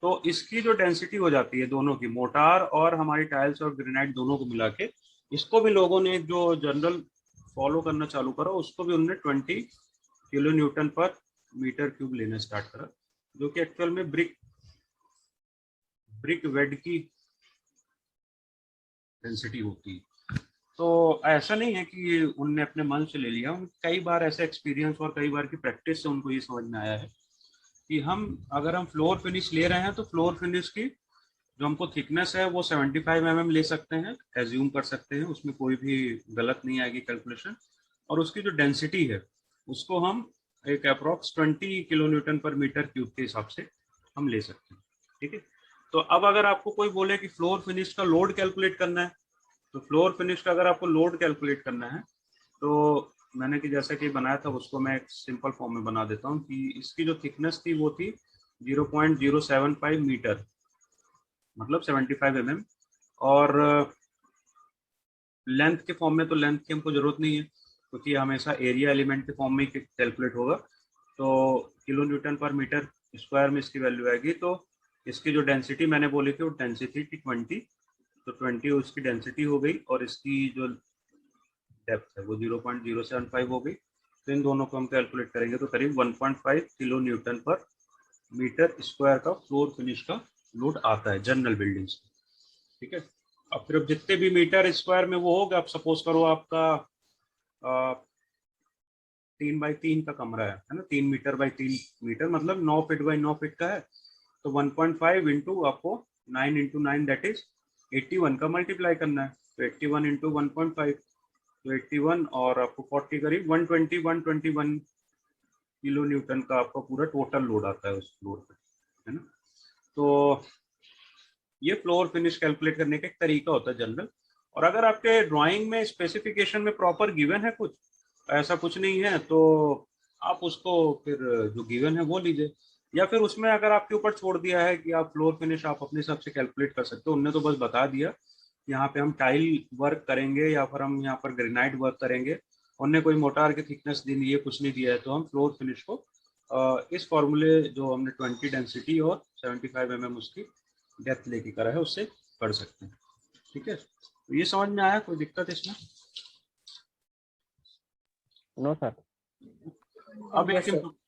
तो इसकी जो डेंसिटी हो जाती है दोनों की, मोटार और हमारी टाइल्स और ग्रेनाइट दोनों को मिला के, इसको भी लोगों ने जो जनरल फॉलो करना चालू करा, उसको भी उन्होंने 20 kilo newton per metre cube लेना स्टार्ट करा, जो कि एक्चुअल में ब्रिक वेड की डेंसिटी होती है। तो ऐसा नहीं है कि उनने अपने मन से ले लिया, कई बार ऐसे एक्सपीरियंस और कई बार की प्रैक्टिस से उनको ये समझ में आया है कि अगर हम फ्लोर फिनिश ले रहे हैं तो फ्लोर फिनिश की जो हमको थिकनेस है वो 75 mm ले सकते हैं, एज्यूम कर सकते हैं, उसमें कोई भी गलत नहीं आएगी कैलकुलेशन। और उसकी जो डेंसिटी है उसको हम एक approx 20 kilo newton per metre cube के हिसाब से हम ले सकते हैं। ठीक है, तो अब अगर आपको कोई बोले कि फ्लोर फिनिश का लोड कैलकुलेट करना है, तो फ्लोर फिनिश का अगर आपको लोड कैलकुलेट करना है, तो मैंने कि जैसा कि बनाया था उसको मैं एक सिंपल फॉर्म में बना देता हूँ कि इसकी जो थिकनेस थी वो थी 0.075 मीटर, मतलब 75 mm। और लेंथ के फॉर्म में तो लेंथ की हमको जरूरत नहीं है, क्योंकि हमेशा एरिया एलिमेंट के फॉर्म में ही कैलकुलेट होगा। तो kilo newton per metre square में इसकी वैल्यू आएगी। तो इसकी जो डेंसिटी मैंने बोली थी वो डेंसिटी थी 20, तो 20 उसकी डेंसिटी हो गई, और इसकी जो डेप्थ है वो 0.075 हो गई। तो इन दोनों को हम कैलकुलेट करेंगे तो करीब 1.5 kilo newton per metre square का फ्लोर फिनिश का लोड आता है जनरल बिल्डिंग्स में। ठीक है, अब फिर जितने भी मीटर स्क्वायर में वो होगा, आप सपोज करो आपका 3x3 का कमरा है ना, 3 मीटर बाई 3 मीटर, मतलब 9 फीट बाई 9 फीट का है। तो 1.5 इंटू आपको 9 इंटू 9 दैट इज 81 का मल्टीप्लाई करना है। तो 81 इंटू 1.5, तो 81 और आपको 40 करीब 121 किलो न्यूटन का आपका पूरा टोटल लोड आता है उस फ्लोर पे, है ना। तो ये फ्लोर फिनिश कैलकुलेट करने का एक तरीका होता है जनरल। और अगर आपके ड्राइंग में स्पेसिफिकेशन में प्रॉपर गिवन है कुछ, ऐसा कुछ नहीं है, तो आप उसको फिर जो गिवन है वो लीजिए, या फिर उसमें अगर आपके ऊपर छोड़ दिया है कि आप फ्लोर फिनिश आप अपने हिसाब से कैलकुलेट कर सकते हो, उनने तो बस बता दिया यहाँ पे हम टाइल वर्क करेंगे या फिर हम यहाँ पर ग्रेनाइट वर्क करेंगे, उनने कोई मोटार की थिकनेस दी नहीं है, कुछ नहीं दिया है, तो हम फ्लोर फिनिश को इस फॉर्मूले जो हमने 20 डेंसिटी और 75 mm उसकी डेप्थ लेके करा है उससे कर सकते हैं। ठीक है, तो ये समझ में आया, कोई दिक्कत इसमें? No sir.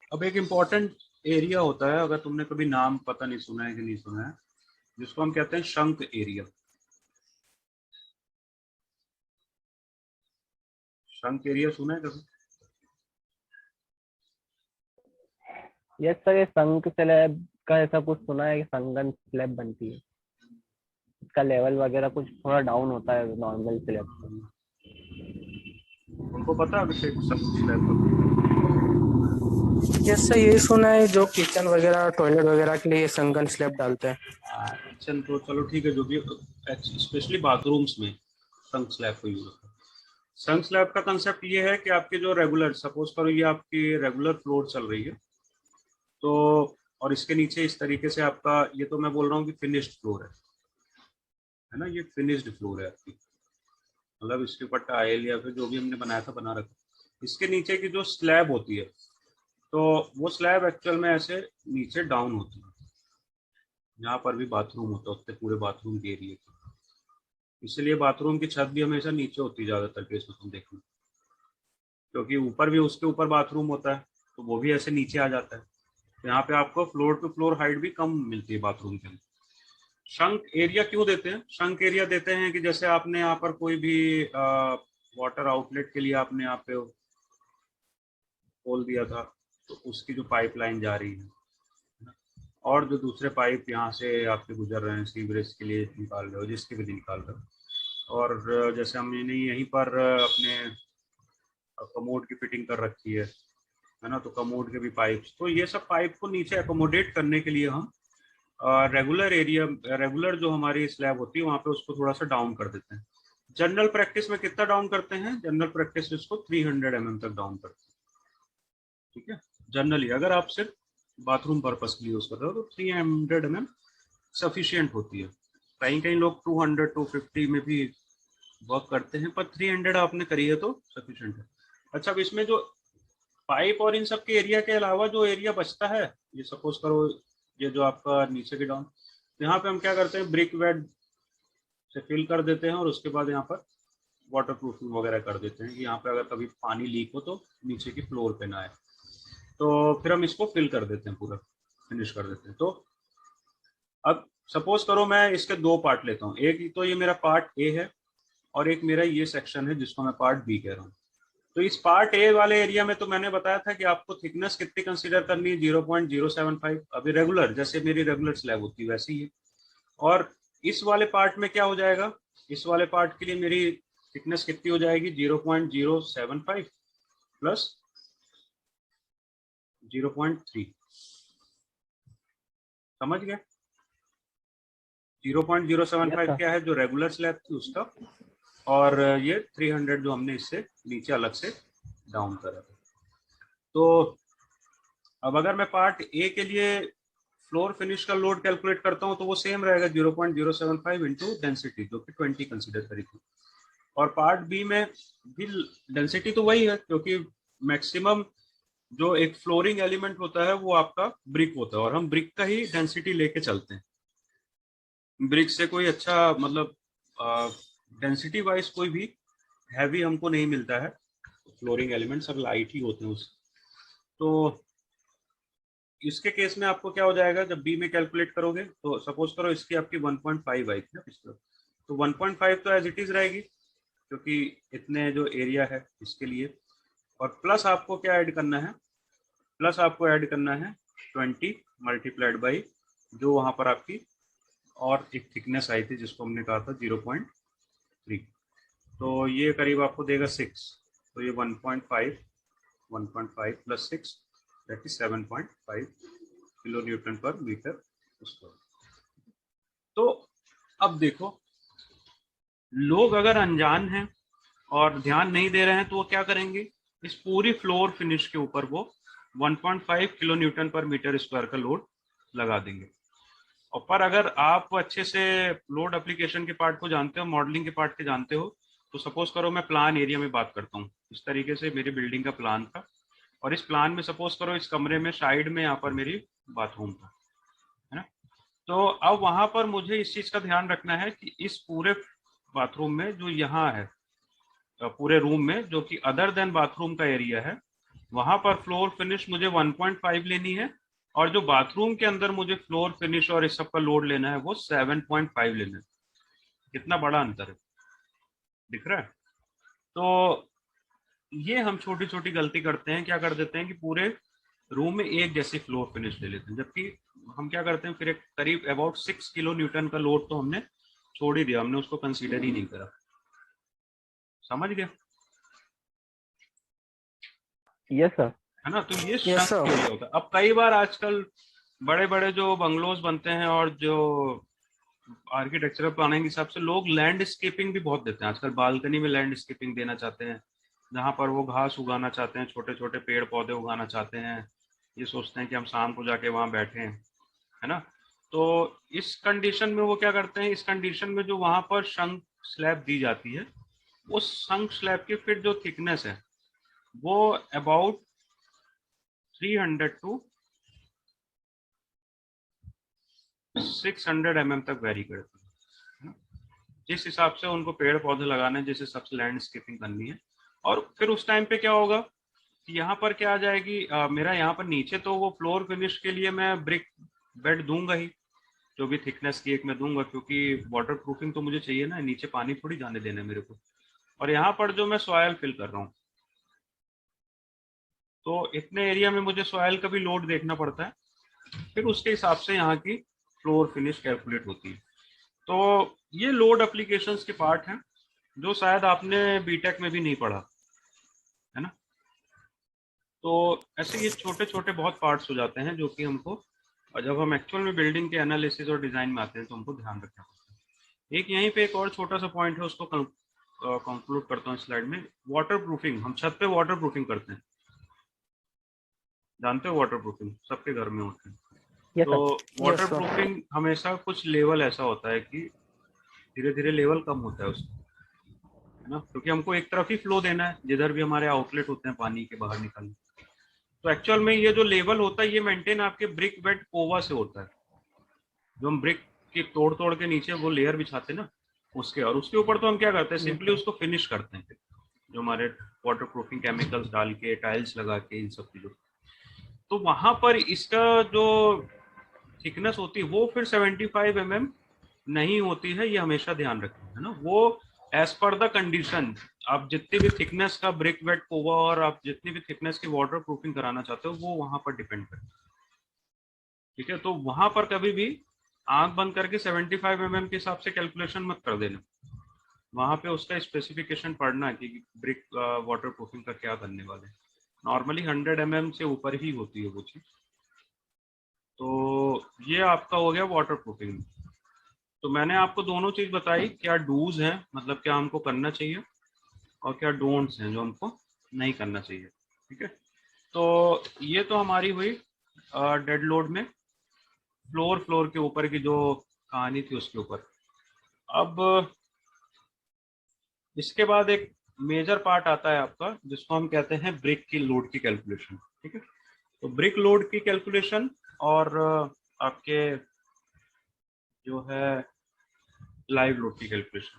अब एक इम्पोर्टेंट एरिया होता है, अगर तुमने कभी नाम पता नहीं सुना है कि नहीं सुना है, जिसको हम कहते हैं शंक एरिया। शंक एरिया सुना है कभी? यस सर, ये संक स्लैब का ऐसा कुछ सुना है कि संगन स्लैब बनती है, इसका लेवल वगैरह कुछ थोड़ा डाउन होता है नॉर्मल स्लैब से। उनको पता है अभिषेक शंक स्लैब का? यस सर, यही सुना है जो किचन वगैरह टॉयलेट वगैरह के लिए संगन स्लैब डालते हैं। किचन तो चलो ठीक है, जो भी स्पेशली बाथरूम्स में शंक स्लैब को यूज होता है। शंक स्लैब का कंसेप्ट ये है कि आपके जो रेगुलर, सपोज करो ये आपकी रेगुलर फ्लोर चल रही है, तो और इसके नीचे इस तरीके से आपका, ये तो मैं बोल रहा हूँ कि फिनिश्ड फ्लोर है ना, ये फिनिश्ड फ्लोर है आपकी, मतलब इसके ऊपर टाइल या फिर जो भी हमने बनाया था बना रखा। इसके नीचे की जो स्लैब होती है, तो वो स्लैब एक्चुअल में ऐसे नीचे डाउन होती है, यहाँ पर भी बाथरूम होता है उसके पूरे बाथरूम के एरिए की, इसलिए बाथरूम की छत भी हमेशा नीचे होती है ज्यादातर केस में तुम देखना, क्योंकि ऊपर भी उसके ऊपर बाथरूम होता है, तो वो भी ऐसे नीचे आ जाता है। तो यहाँ पे आपको फ्लोर टू फ्लोर हाइट भी कम मिलती है बाथरूम के लिए। शंक एरिया क्यों देते हैं? शंक एरिया देते हैं कि जैसे आपने यहाँ पर कोई भी वाटर आउटलेट के लिए आपने यहाँ पे खोल दिया था, तो उसकी जो पाइपलाइन जा रही है, और जो दूसरे पाइप यहाँ से आपके गुजर रहे हैं सीवरेज के लिए निकाल रहे हो, जिसके भी निकाल रहे हो, और जैसे हमने यहीं पर अपने कमोड की फिटिंग कर रखी है ना, तो कमोड के भी पाइप्स, तो ये सब पाइप को नीचे एकोमोडेट करने के लिए हम रेगुलर जो हमारी स्लैब होती है वहाँ पे उसको थोड़ा सा डाउन कर देते हैं। जनरल प्रैक्टिस में कितना डाउन करते हैं? जनरल प्रैक्टिस में इसको 300 mm तक डाउन करते हैं। ठीक है। जनरली अगर आप सिर्फ बाथरूम पर्पस के लिए यूज कर रहे हो तो 300 mm सफिशियंट होती है। कहीं कहीं लोग 200 250 में भी वर्क करते हैं, पर 300 आपने करी है तो सफिशियंट है। अच्छा, अब इसमें जो पाइप और इन सब के एरिया के अलावा जो एरिया बचता है, ये सपोज करो ये जो आपका नीचे के डाउन, यहाँ पे हम क्या करते हैं, ब्रिक बेड से फिल कर देते हैं और उसके बाद यहाँ पर वाटर प्रूफिंग वगैरह कर देते हैं कि यहाँ पे अगर कभी पानी लीक हो तो नीचे की फ्लोर पे ना आए। तो फिर हम इसको फिल कर देते हैं, पूरा फिनिश कर देते हैं। तो अब सपोज करो मैं इसके दो पार्ट लेता हूँ, एक तो ये मेरा पार्ट ए है और एक मेरा ये सेक्शन है जिसको मैं पार्ट बी कह रहा हूँ। तो इस पार्ट ए वाले एरिया में तो मैंने बताया था कि आपको थिकनेस कितनी कंसीडर करनी है, 0.075। अभी रेगुलर जैसे मेरी रेगुलर स्लैब होती है वैसे ही है। और इस वाले पार्ट में क्या हो जाएगा, इस वाले पार्ट के लिए मेरी थिकनेस कितनी हो जाएगी, 0.075 प्लस 0.3। समझ गए? 0.075 क्या है, जो रेगुलर स्लैब थी उसका, और ये 300 जो हमने इससे नीचे अलग से डाउन करा था। तो अब अगर मैं पार्ट ए के लिए फ्लोर फिनिश का लोड कैलकुलेट करता हूं तो वो सेम रहेगा, 0.075 इंटू डेंसिटी जो कि 20 कंसिडर करी थी। और पार्ट बी में भी डेंसिटी तो वही है, क्योंकि मैक्सिमम जो एक फ्लोरिंग एलिमेंट होता है वो आपका ब्रिक होता है और हम ब्रिक का ही डेंसिटी लेके चलते हैं। ब्रिक से कोई अच्छा मतलब डेंसिटी वाइज कोई भी हैवी हमको नहीं मिलता है, फ्लोरिंग एलिमेंट सब लाइट ही होते हैं उससे। तो इसके केस में आपको क्या हो जाएगा, जब बी में कैलकुलेट करोगे तो सपोज करो इसकी आपकी 1.5 आई थी ना पिछले, तो 1.5 तो एज इट इज रहेगी क्योंकि इतने जो एरिया है इसके लिए। और प्लस आपको क्या ऐड करना है, प्लस आपको ऐड करना है 20 मल्टीप्लाइड बाई जो वहां पर आपकी और एक थिकनेस आई थी जिसको हमने कहा था 0.3, तो ये करीब आपको देगा 6। तो ये 1.5 plus 6 that is 7.5 kilo newton per metre square. तो अब देखो, लोग अगर अनजान हैं और ध्यान नहीं दे रहे हैं तो वो क्या करेंगे, इस पूरी फ्लोर फिनिश के ऊपर वो 1.5 kilo newton per metre square का लोड लगा देंगे। और पर अगर आप अच्छे से लोड एप्लीकेशन के पार्ट को जानते हो, मॉडलिंग के पार्ट के जानते हो, तो सपोज करो मैं प्लान एरिया में बात करता हूँ, इस तरीके से मेरी बिल्डिंग का प्लान था और इस प्लान में सपोज करो इस कमरे में साइड में यहाँ पर मेरी बाथरूम था, है ना। तो अब वहां पर मुझे इस चीज का ध्यान रखना है कि इस पूरे बाथरूम में जो यहाँ है, पूरे रूम में जो कि अदर देन बाथरूम का एरिया है, वहां पर फ्लोर फिनिश मुझे 1.5 लेनी है और जो बाथरूम के अंदर मुझे फ्लोर फिनिश और इस सब का लोड लेना है वो 7.5 लेना है। कितना बड़ा अंतर है, दिख रहा है? तो ये हम छोटी छोटी गलती करते हैं, क्या कर देते हैं कि पूरे रूम में एक जैसी फ्लोर फिनिश ले लेते हैं, जबकि हम क्या करते हैं फिर एक करीब अबाउट 6 किलो न्यूटन का लोड तो हमने छोड़ ही दिया, हमने उसको कंसीडर ही नहीं करा। समझ गए? Yes sir. है ना। तो ये Yes, sir. एरिया होता है। अब कई बार आजकल बड़े बड़े जो बंगलोज बनते हैं और जो आर्किटेक्चरल प्लानिंग के हिसाब से लोग लैंडस्केपिंग भी बहुत देते हैं आजकल, बालकनी में लैंडस्केपिंग देना चाहते हैं, जहाँ पर वो घास उगाना चाहते हैं, छोटे छोटे पेड़ पौधे उगाना चाहते हैं, ये सोचते हैं कि हम शाम को जाके वहाँ बैठे हैं, है ना। तो इस कंडीशन में वो क्या करते हैं, इस कंडीशन में जो वहाँ पर शंक स्लैब दी जाती है, उस शंक स्लैब की फिर जो थिकनेस है वो अबाउट 300 टू 600 mm तक वेरी करती है, जिस हिसाब से उनको पेड़ पौधे लगाने हैं, जिस हिसाब से लैंडस्केपिंग करनी है। और फिर उस टाइम पे क्या होगा कि यहाँ पर क्या आ जाएगी, मेरा यहाँ पर नीचे तो वो फ्लोर फिनिश के लिए मैं ब्रिक बेड दूंगा ही, जो भी थिकनेस की एक मैं दूंगा, क्योंकि वाटर प्रूफिंग तो मुझे चाहिए ना, नीचे पानी थोड़ी जाने देना है मेरे को। और यहाँ पर जो मैं सॉयल फिल कर रहा हूँ, तो इतने एरिया में मुझे सॉयल का भी लोड देखना पड़ता है, फिर उसके हिसाब से यहाँ की फ्लोर फिनिश कैलकुलेट होती है। तो ये लोड एप्लीकेशंस के पार्ट हैं जो शायद आपने बीटेक में भी नहीं पढ़ा, है ना। तो ऐसे ये छोटे छोटे बहुत पार्ट्स हो जाते हैं जो कि हमको, और जब हम एक्चुअल में बिल्डिंग के एनालिसिस और डिजाइन में आते हैं तो हमको ध्यान रखना पड़ता है। एक यहीं पे एक और छोटा सा पॉइंट है, उसको कंक्लूड करता हूँ स्लाइड में। वाटर प्रूफिंग, हम छत पे वाटर प्रूफिंग करते हैं, जानते हो वाटर प्रूफिंग सबके घर में होते हैं। यस तो sir. Water Yes, sir. Proofing हमेशा कुछ लेवल ऐसा होता है कि धीरे धीरे लेवल कम होता है उसका, है ना, क्योंकि हमको एक तरफ ही फ्लो देना है, जिधर भी हमारे आउटलेट होते हैं पानी के बाहर निकलने। तो एक्चुअल में ये जो लेवल होता है ये मेंटेन आपके ब्रिक बेड कोवा से होता है, जो हम ब्रिक की तोड़ तोड़ के नीचे वो लेयर बिछाते हैं ना उसके, और उसके ऊपर तो हम क्या करते हैं, सिंपली उसको फिनिश करते हैं जो हमारे वाटर प्रूफिंग केमिकल्स डाल के टाइल्स लगा के इन सब चीजों। तो वहां पर इसका जो थिकनेस होती है वो फिर 75 mm नहीं होती है, ये हमेशा ध्यान रखें, है ना। वो एज पर द कंडीशन, आप जितनी भी थिकनेस का ब्रिक वेट कोवा और आप जितनी भी थिकनेस की वाटर प्रूफिंग कराना चाहते हो वो वहां पर डिपेंड करता है, ठीक है। तो वहां पर कभी भी आंख बंद करके 75 mm के हिसाब से कैलकुलेशन मत कर देना, वहां पे उसका स्पेसिफिकेशन पढ़ना है कि ब्रिक वाटर प्रूफिंग का क्या करने वाले हैं। नॉर्मली 100 mm से ऊपर ही होती है वो चीज। तो ये आपका हो गया वाटर प्रूफिंग। तो मैंने आपको दोनों चीज बताई, क्या डूज हैं मतलब क्या हमको करना चाहिए, और क्या डोंट्स हैं जो हमको नहीं करना चाहिए, ठीक है। तो ये तो हमारी हुई डेड लोड में फ्लोर के ऊपर की जो कहानी थी उसके ऊपर। अब इसके बाद एक मेजर पार्ट आता है आपका जिसको हम कहते हैं ब्रिक की लोड की कैलकुलेशन, ठीक है। तो ब्रिक लोड की कैलकुलेशन और आपके जो है लाइव लोड की कैलकुलेशन,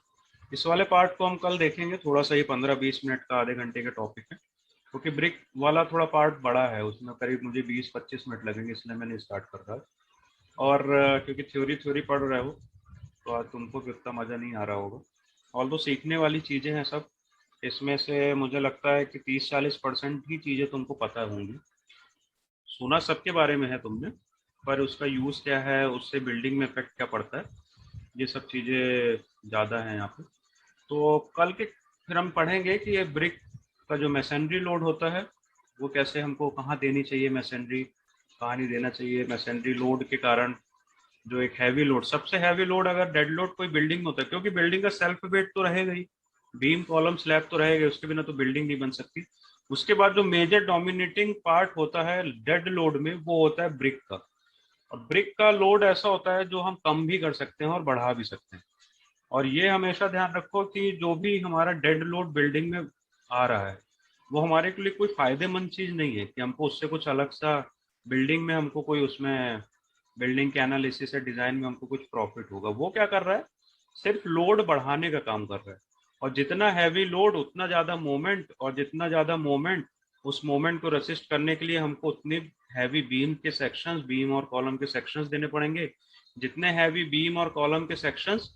इस वाले पार्ट को हम कल देखेंगे, थोड़ा सा ही 15-20 मिनट का आधे घंटे का टॉपिक है, क्योंकि ब्रिक वाला थोड़ा पार्ट बड़ा है, उसमें करीब मुझे 20-25 मिनट लगेंगे, इसलिए मैंने स्टार्ट कर रहा है। और क्योंकि थ्योरी पढ़ रहे हो तो आज तुमको भी उतना मज़ा नहीं आ रहा होगा, ऑल तो सीखने वाली चीज़ें हैं सब। इसमें से मुझे लगता है कि 30-40% ही चीज़ें तुमको पता होंगी, सुना सबके बारे में है तुमने, पर उसका यूज़ क्या है, उससे बिल्डिंग में इफेक्ट क्या पड़ता है, ये सब चीज़ें ज़्यादा हैं यहाँ पे। तो कल के फिर हम पढ़ेंगे कि ये ब्रिक का जो मैसनरी लोड होता है वो कैसे हमको कहाँ देनी चाहिए, मैसनरी कहाँ नहीं देना चाहिए। मैसनरी लोड के कारण जो एक हैवी लोड, सबसे हैवी लोड अगर डेड लोड कोई बिल्डिंग होता है, क्योंकि बिल्डिंग का सेल्फ वेट तो रहेगा ही, बीम कॉलम स्लैब तो रहेगा, उसके बिना तो बिल्डिंग नहीं बन सकती। उसके बाद जो मेजर डोमिनेटिंग पार्ट होता है डेड लोड में वो होता है ब्रिक का। और ब्रिक का लोड ऐसा होता है जो हम कम भी कर सकते हैं और बढ़ा भी सकते हैं। और ये हमेशा ध्यान रखो कि जो भी हमारा डेड लोड बिल्डिंग में आ रहा है वो हमारे के लिए कोई फायदेमंद चीज नहीं है कि हमको उससे कुछ अलग सा बिल्डिंग में हमको कोई उसमें बिल्डिंग के एनालिसिस या डिजाइन में हमको कुछ प्रॉफिट होगा। वो क्या कर रहा है, सिर्फ लोड बढ़ाने का काम कर रहा है। और जितना हैवी लोड उतना ज्यादा मोमेंट, और जितना ज्यादा मोमेंट उस मोमेंट को रेसिस्ट करने के लिए हमको उतने हैवी बीम के सेक्शंस, बीम और कॉलम के सेक्शंस देने पड़ेंगे। जितने हैवी बीम और कॉलम के सेक्शंस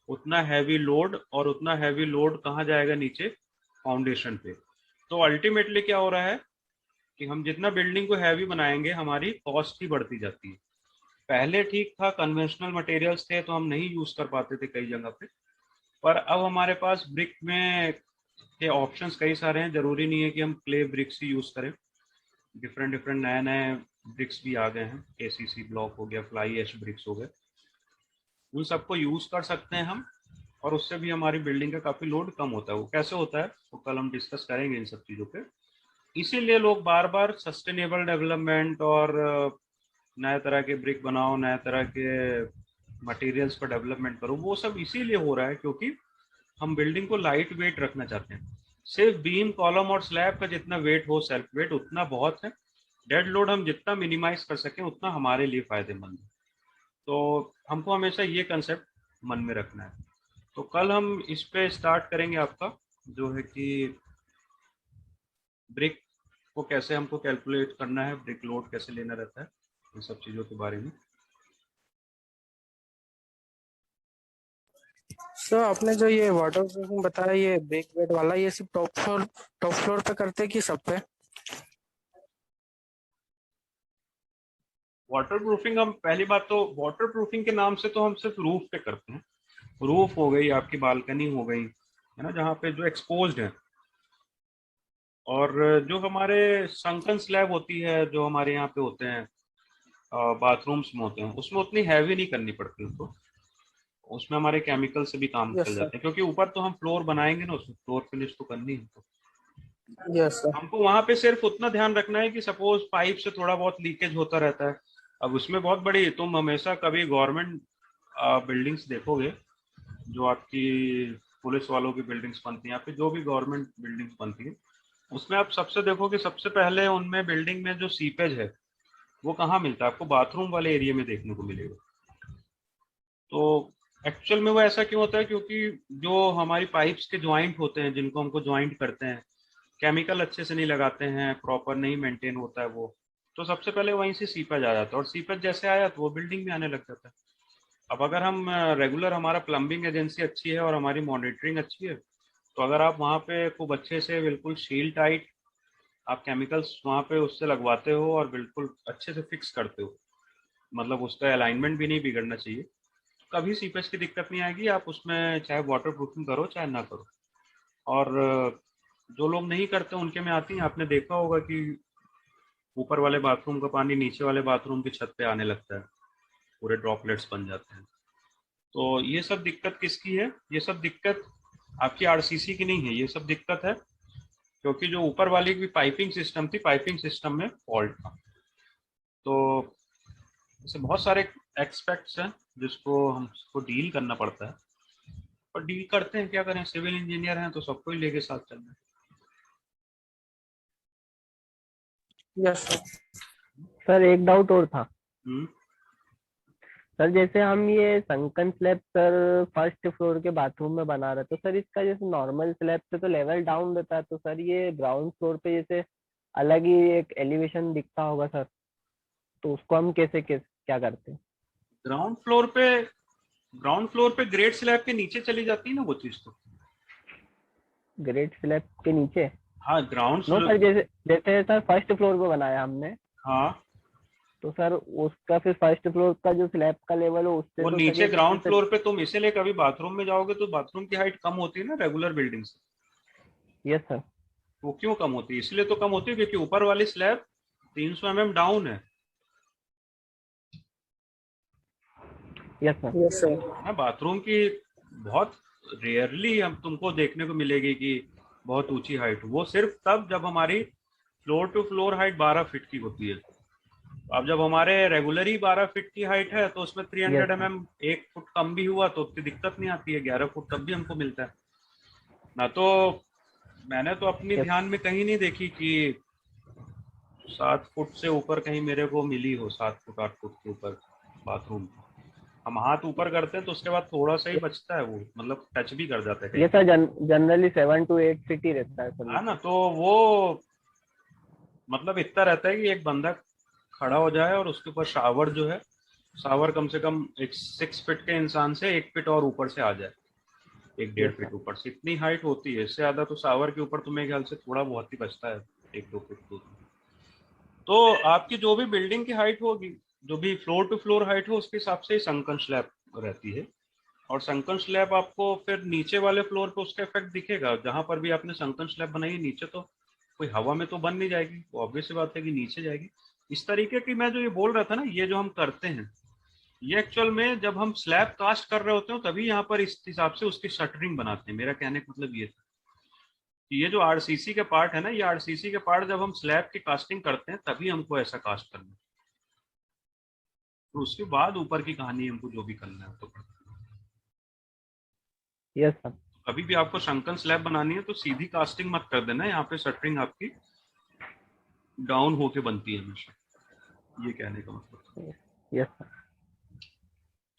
उतना हैवी लोड, और उतना हैवी लोड कहाँ जाएगा, नीचे फाउंडेशन पे। तो अल्टीमेटली क्या हो रहा है कि हम जितना बिल्डिंग को हैवी बनाएंगे हमारी कॉस्ट ही बढ़ती जाती है। पहले ठीक था, कन्वेंशनल मटेरियल्स थे तो हम नहीं यूज कर पाते थे कई जगह पे, पर अब हमारे पास ब्रिक में के ऑप्शंस कई सारे हैं। जरूरी नहीं है कि हम क्ले ब्रिक्स ही यूज करें, डिफरेंट डिफरेंट नए नए ब्रिक्स भी आ गए हैं, केसीसी ब्लॉक हो गया, फ्लाई एश ब्रिक्स हो गए, उन सबको यूज कर सकते हैं हम। और उससे भी हमारी बिल्डिंग का काफी लोड कम होता है। वो कैसे होता है वो कल हम डिस्कस करेंगे इन सब चीजों पे। इसीलिए लोग बार बार सस्टेनेबल डेवलपमेंट और नए तरह के ब्रिक बनाओ, नए तरह के मटेरियल्स पर डेवलपमेंट करो, वो सब इसीलिए हो रहा है क्योंकि हम बिल्डिंग को लाइट वेट रखना चाहते हैं। सिर्फ बीम कॉलम और स्लैब का जितना वेट हो, सेल्फ वेट, उतना बहुत है। डेड लोड हम जितना मिनिमाइज कर सकें उतना हमारे लिए फायदेमंद है। तो हमको हमेशा ये कंसेप्ट मन में रखना है। तो कल हम इस पे स्टार्ट करेंगे आपका जो है कि ब्रिक को कैसे हमको कैलकुलेट करना है, ब्रिक लोड कैसे लेना रहता है, इन सब चीज़ों के बारे में। सर आपने जो ये वाटर प्रूफिंग बताया, ये ब्रेक बेड वाला, ये सिर्फ टॉप फ्लोर पे करते हैं कि सब पे? वाटर प्रूफिंग हम पहली बात तो वाटर प्रूफिंग के नाम से तो हम सिर्फ रूफ पे करते हैं। रूफ हो गई, आपकी बालकनी हो गई, है ना, जहाँ पे जो एक्सपोज्ड है। और जो हमारे संकन स्लैब होती है जो हमारे यहाँ पे होते हैं बाथरूम्स में होते हैं, उसमें उतनी हैवी नहीं करनी पड़ती उनको, उसमें हमारे केमिकल से भी काम यस चल सर। जाते हैं, क्योंकि ऊपर तो हम फ्लोर बनाएंगे ना, उसमें फ्लोर फिनिश तो करनी है। Yes sir. हमको वहां पे सिर्फ उतना ध्यान रखना है कि सपोज पाइप से थोड़ा बहुत लीकेज होता रहता है, अब उसमें बहुत बड़ी, तुम हमेशा कभी गवर्नमेंट बिल्डिंग्स देखोगे जो आपकी पुलिस वालों की बिल्डिंग्स बनती हैं या फिर जो भी गवर्नमेंट बिल्डिंग्स बनती है, उसमें आप सबसे देखोगे सबसे पहले उनमें बिल्डिंग में जो सीपेज है वो कहाँ मिलता है, आपको बाथरूम वाले एरिया में देखने को मिलेगा। तो एक्चुअल में वो ऐसा क्यों होता है, क्योंकि जो हमारी पाइप्स के ज्वाइंट होते हैं जिनको हमको ज्वाइंट करते हैं, केमिकल अच्छे से नहीं लगाते हैं, प्रॉपर नहीं मेंटेन होता है वो, तो सबसे पहले वहीं से सीपेज आ जाता है, और सीपेज जैसे आया तो वो बिल्डिंग में आने लग जाता है। अब अगर हम रेगुलर, हमारा प्लम्बिंग एजेंसी अच्छी है और हमारी मॉनिटरिंग अच्छी है, तो अगर आप वहाँ पे खूब अच्छे से बिल्कुल सील टाइट आप केमिकल्स वहाँ पे उससे लगवाते हो और बिल्कुल अच्छे से फिक्स करते हो, मतलब उसका अलाइनमेंट भी नहीं बिगड़ना चाहिए, कभी सीपेज की दिक्कत नहीं आएगी। आप उसमें चाहे वाटर प्रूफिंग करो चाहे ना करो। और जो लोग नहीं करते उनके में आती हैं, आपने देखा होगा कि ऊपर वाले बाथरूम का पानी नीचे वाले बाथरूम की छत पे आने लगता है, पूरे ड्रॉपलेट्स बन जाते हैं। तो ये सब दिक्कत किसकी है, ये सब दिक्कत आपकी आरसीसी की नहीं है, ये सब दिक्कत है क्योंकि जो ऊपर वाली की पाइपिंग सिस्टम थी, पाइपिंग सिस्टम में फॉल्ट था। तो ऐसे बहुत सारे एक्सपेक्ट्स हैं जिसको हमको डील करना पड़ता है, पर डील करते हैं, क्या करें, सिविल इंजीनियर हैं तो सबको ही लेके साथ चलना है। Yes sir. सर एक डाउट और था। हम्म। सर जैसे हम ये sunken slab sir first floor के बाथरूम में बना रहे, तो सर इसका जैसे नॉर्मल स्लैब से तो लेवल डाउन रहता है, तो सर ये ग्राउंड फ्लोर पे जैसे अलग ही एक एलिवेशन दिखता होगा सर, तो उसको हम कैसे क्या करते हैं? ग्राउंड फ्लोर पे ग्रेड स्लैब के नीचे चली जाती है ना वो चीज तो। ग्रेट स्लैब के नीचे? हाँ ग्राउंड नो फ्लोर। सर, जैसे जैसे सर फर्स्ट फ्लोर पे बनाया हमने, हाँ तो सर उसका फिर फर्स्ट फ्लोर का जो स्लैब का लेवल हो उससे वो तो सर नीचे ये ग्राउंड फ्लोर पे तुम इसीलिए कभी बाथरूम में जाओगे तो बाथरूम की हाइट कम होती है ना रेगुलर बिल्डिंग से। Yes sir. वो क्यों कम होती है, इसलिए तो कम होती है क्योंकि ऊपर वाली स्लैब 300 mm डाउन है। Yes sir. Yes sir. हाँ, बाथरूम की बहुत रेयरली हम तुमको देखने को मिलेगी कि बहुत ऊंची हाइट, वो सिर्फ तब जब हमारी floor to floor height 12 feet की होती है। अब जब हमारे रेगुलर ही 12 फीट की हाइट है तो उसमें यस 300 सर। mm 1 फुट कम भी हुआ तो उतनी दिक्कत नहीं आती है, 11 फुट तब भी हमको मिलता है ना। तो मैंने तो अपनी यस। ध्यान में कहीं नहीं देखी कि 7 फुट से ऊपर कहीं मेरे को मिली हो, 7 फुट 8 फुट के ऊपर बाथरूम। हम हाथ ऊपर करते हैं तो उसके बाद थोड़ा सा ही बचता है, वो मतलब टच भी कर जाता है कहीं ये कहीं। सर जनरली 7 to 8 फीट ही रहता है सर है ना, नीचे। तो वो मतलब इतना रहता है कि एक बंदा खड़ा हो जाए और उसके ऊपर शावर जो है, शावर कम से कम एक 6 फीट के इंसान से 1 फीट और ऊपर से आ जाए, एक डेढ़ यस फीट सर। ऊपर से, इतनी हाइट होती है। इससे ज्यादा तो शावर के ऊपर तो मेरे ख्याल से थोड़ा बहुत ही बचता है, 1 2 फीट दूर। तो आपकी जो भी बिल्डिंग की हाइट होगी, जो भी फ्लोर टू फ्लोर हाइट हो, उसके हिसाब से ही संकन स्लैब रहती है। और संकन स्लैब आपको फिर नीचे वाले फ्लोर पे उसका इफेक्ट दिखेगा, जहां पर भी आपने संकन स्लैब बनाई है नीचे तो कोई हवा में तो बन नहीं जाएगी, वो ऑब्वियस सी बात है कि नीचे जाएगी। इस तरीके की मैं जो ये बोल रहा था ना, ये जो हम करते हैं, ये एक्चुअल में जब हम स्लैब कास्ट कर रहे होते हो तभी यहाँ पर इस हिसाब से उसकी शटरिंग बनाते हैं। मेरा कहने का मतलब ये था कि ये जो आरसीसी के पार्ट है ना, ये आरसीसी के पार्ट जब हम स्लैब की कास्टिंग करते हैं तभी हमको ऐसा कास्ट करना है, तो उसके बाद ऊपर की कहानी हमको जो भी करना है तो करना है। Yes sir. कभी भी आपको शंकन स्लैब बनानी है तो सीधी कास्टिंग मत कर देना, यहाँ पे शटरिंग आपकी डाउन होके बनती है हमेशा, ये कहने का मतलब। Yes sir.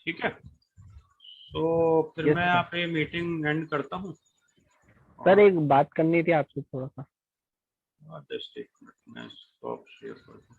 ठीक है, तो फिर यस मैं सर। यहाँ पे मीटिंग एंड करता हूँ। सर और एक बात करनी थी आपसे थोड़ा सा। जस्ट एक मिनट मैं स्टॉप शेयर कर दूँ।